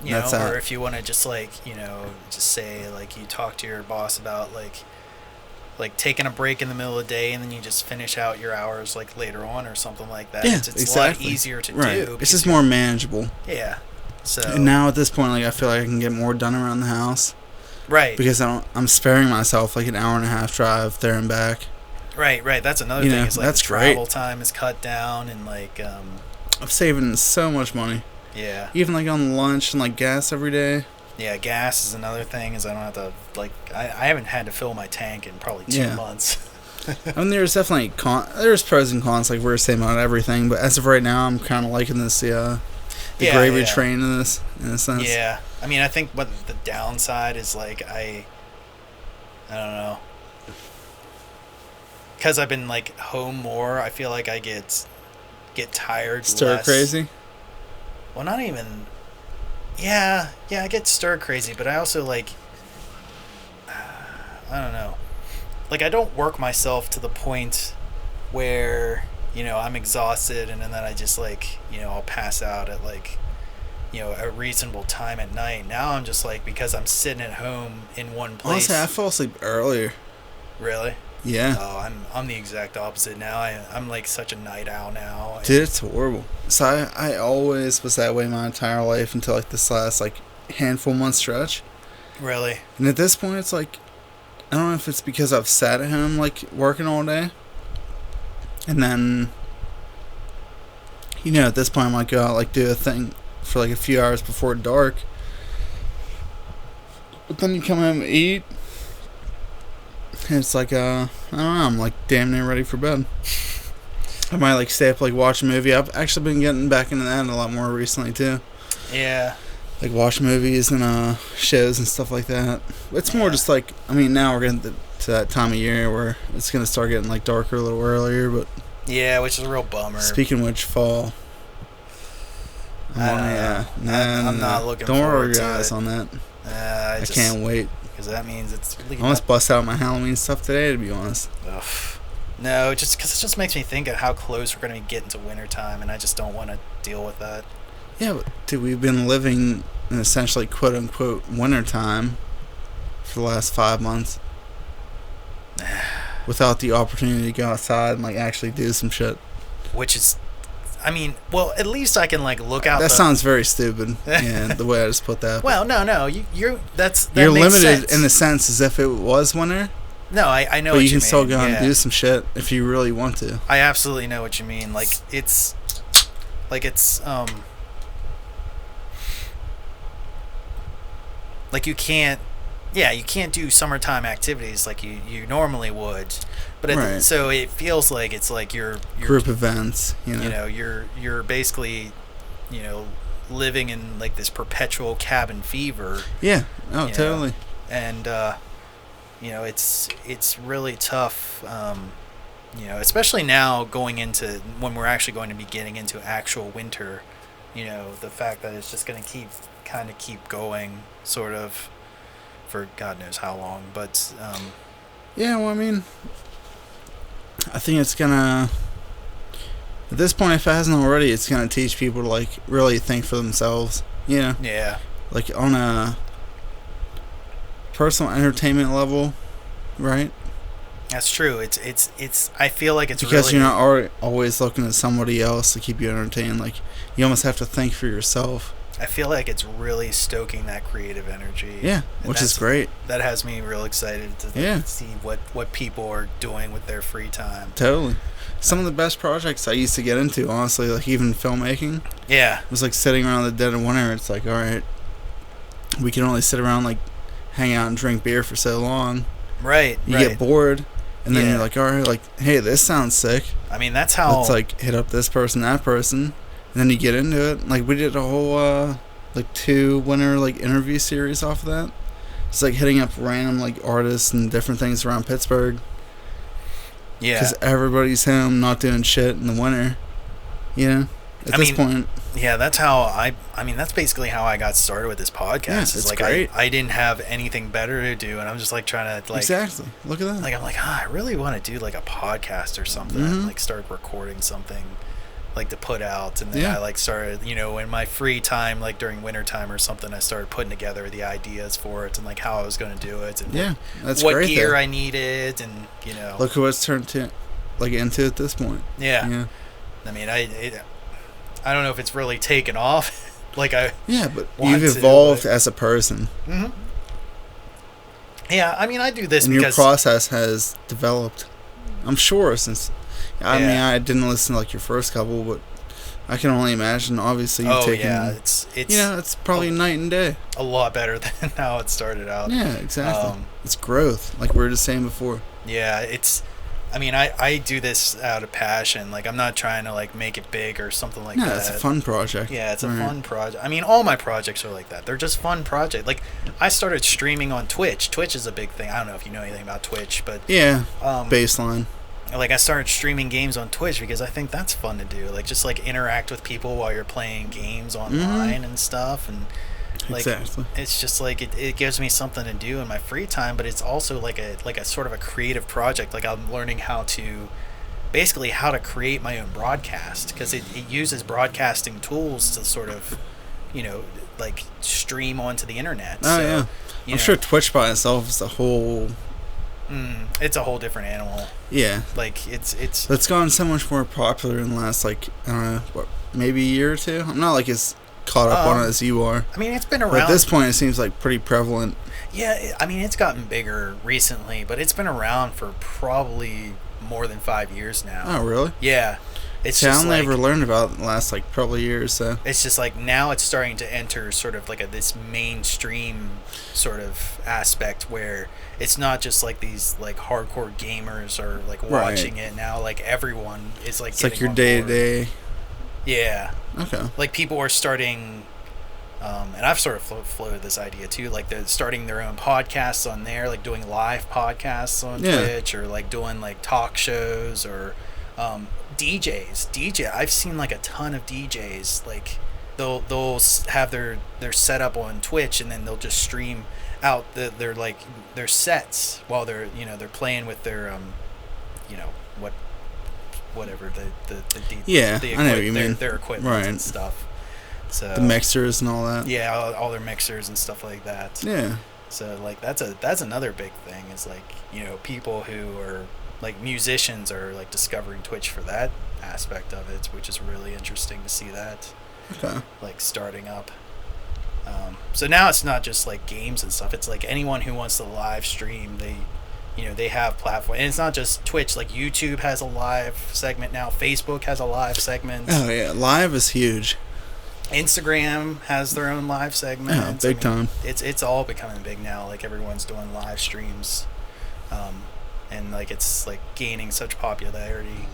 Or if you want to just like just say like you talk to your boss about like taking a break in the middle of the day and then you just finish out your hours like later on or something like that. Yeah, It's exactly. a lot easier to do. It's just more manageable. Yeah. So. And now at this point, like I feel like I can get more done around the house. Right. Because I'm sparing myself like an hour and a half drive there and back. Right. That's another thing. Is like that's the travel great. time is cut down and like. I'm saving so much money. Yeah. Even like on lunch and like gas every day. Yeah, gas is another thing. Is I don't have to like I haven't had to fill my tank in probably 2 months. I mean, there's definitely there's pros and cons. Like we're saying about everything, but as of right now, I'm kind of liking this the gravy train in a sense. Yeah, I mean, I think what the downside is like I don't know, because I've been like home more. I feel like I get tired. Stir less. crazy. Well, not even. Yeah, I get stir crazy, but I also like. I don't know. Like I don't work myself to the point where I'm exhausted and then I just like I'll pass out at like a reasonable time at night. Now I'm just like, because I'm sitting at home in one place. Honestly, I fall asleep earlier. Really? Yeah. Oh, I'm the exact opposite now. I'm like such a night owl now. Dude, it's horrible. So I always was that way my entire life until like this last like handful month stretch. Really? And at this point, it's like, I don't know if it's because I've sat at home like working all day, and then at this point I might go out like do a thing for like a few hours before dark. But then you come home and eat. And it's like, I don't know, I'm like damn near ready for bed. I might like stay up, like watch a movie. I've actually been getting back into that a lot more recently too. Yeah. like watch movies and shows and stuff like that. It's more just like, I mean, now we're getting to that time of year where it's gonna start getting like darker a little earlier. But yeah, which is a real bummer. Speaking of which, fall. I'm not looking. Don't worry, to guys, it. on that. I can't wait. Because that means it's. I almost bust out my Halloween stuff today, to be honest. Ugh. No, just because it just makes me think of how close we're going to be getting to wintertime, and I just don't want to deal with that. Yeah, but dude, we've been living in essentially quote unquote wintertime for the last 5 months without the opportunity to go outside and like actually do some shit. Which is, I mean, well, at least I can like look out. That sounds very stupid. Yeah, the way I just put that. Well, no, you're limited sense. in the sense as if it was winter. No, I know. But what you can mean. still go and do some shit if you really want to. I absolutely know what you mean. Like it's like you can't. Yeah, you can't do summertime activities like you normally would, but so it feels like it's like you're group events. You know, you're basically, living in like this perpetual cabin fever. Yeah. Oh, totally. And it's really tough. Especially now going into when we're actually going to be getting into actual winter. The fact that it's just going to keep going, sort of. For God knows how long, but yeah, well, I mean, I think it's gonna, at this point, if it hasn't already, it's gonna teach people to like really think for themselves. Yeah, like on a personal entertainment level, right? That's true. It's I feel like it's because really, you're not always looking at somebody else to keep you entertained. Like you almost have to think for yourself. I feel like it's really stoking that creative energy. Yeah, which is great. That has me real excited to see what people are doing with their free time. Totally. Some of the best projects I used to get into, honestly, like even filmmaking. Yeah. It was like sitting around the dead of winter. It's like, all right, we can only sit around, like, hang out and drink beer for so long. Right, You get bored, and then you're like, all right, like, hey, this sounds sick. I mean, that's how... Let's, like, hit up this person, that person. And then you get into it. Like, we did a whole, 2 winter, like, interview series off of that. It's, like, hitting up random, like, artists and different things around Pittsburgh. Yeah. Because everybody's home, not doing shit in the winter. At this point. Yeah, that's how that's basically how I got started with this podcast. Yeah, it's like great. I didn't have anything better to do, and I'm just, like, trying to, like... Exactly. Look at that. Like, I'm like, I really want to do, like, a podcast or something. Mm-hmm. Like, start recording something... like to put out, and then I like started, in my free time, like during winter time or something, I started putting together the ideas for it and like how I was going to do it and what gear though. I needed, and look at what's turned to like into at this point. I mean, I don't know if it's really taken off like I but you've evolved as a person. Mm-hmm. I mean, I do this and because your process has developed, I'm sure, since I mean, I didn't listen to like your first couple, but I can only imagine. Obviously, you've taken. It's it's probably night and day. A lot better than how it started out. Yeah, exactly. It's growth, like we were just saying before. Yeah, it's. I mean, I do this out of passion. Like, I'm not trying to like make it big or something like that. No, it's a fun project. Yeah, it's a fun project. I mean, all my projects are like that. They're just fun projects. Like, I started streaming on Twitch. Twitch is a big thing. I don't know if you know anything about Twitch, but baseline. Like, I started streaming games on Twitch because I think that's fun to do. Like, just like interact with people while you're playing games online and stuff. And like, it's just like it gives me something to do in my free time, but it's also like a sort of a creative project. Like, I'm learning how to create my own broadcast, because it uses broadcasting tools to sort of, like stream onto the internet. I'm sure Twitch by itself is a whole. It's a whole different animal. Yeah. Like, it's gotten so much more popular in the last, like, I don't know, maybe a year or two? I'm not, like, as caught up on it as you are. I mean, it's been around. But at this point, it seems, like, pretty prevalent. Yeah, I mean, it's gotten bigger recently, but it's been around for probably more than 5 years now. Oh, really? Yeah. It's just I only ever learned about it in the last, like, probably year or so. It's just, like, now it's starting to enter sort of, like, this mainstream sort of aspect where it's not just, like, these, like, hardcore gamers are, like, watching it now. Like, everyone is, like, it's like your day-to-day. Yeah. Okay. Like, people are starting... And I've sort of floated this idea too, like they're starting their own podcasts on there, like doing live podcasts on Twitch, or like doing like talk shows, or DJs. I've seen like a ton of DJs, like they'll have their setup on Twitch, and then they'll just stream out their sets while they're playing with their whatever I know what you mean. Their equipment and stuff. So the mixers and all that. Yeah, all their mixers and stuff like that. Yeah. So like that's another big thing, is like, people who are like musicians are like discovering Twitch for that aspect of it, which is really interesting to see that. Okay. Like starting up. So now it's not just like games and stuff. It's like anyone who wants to live stream, they have platform, and it's not just Twitch. Like YouTube has a live segment now. Facebook has a live segment. Oh yeah, live is huge. Instagram has their own live segment. Yeah, big time. It's all becoming big now. Like everyone's doing live streams, and like it's like gaining such popularity.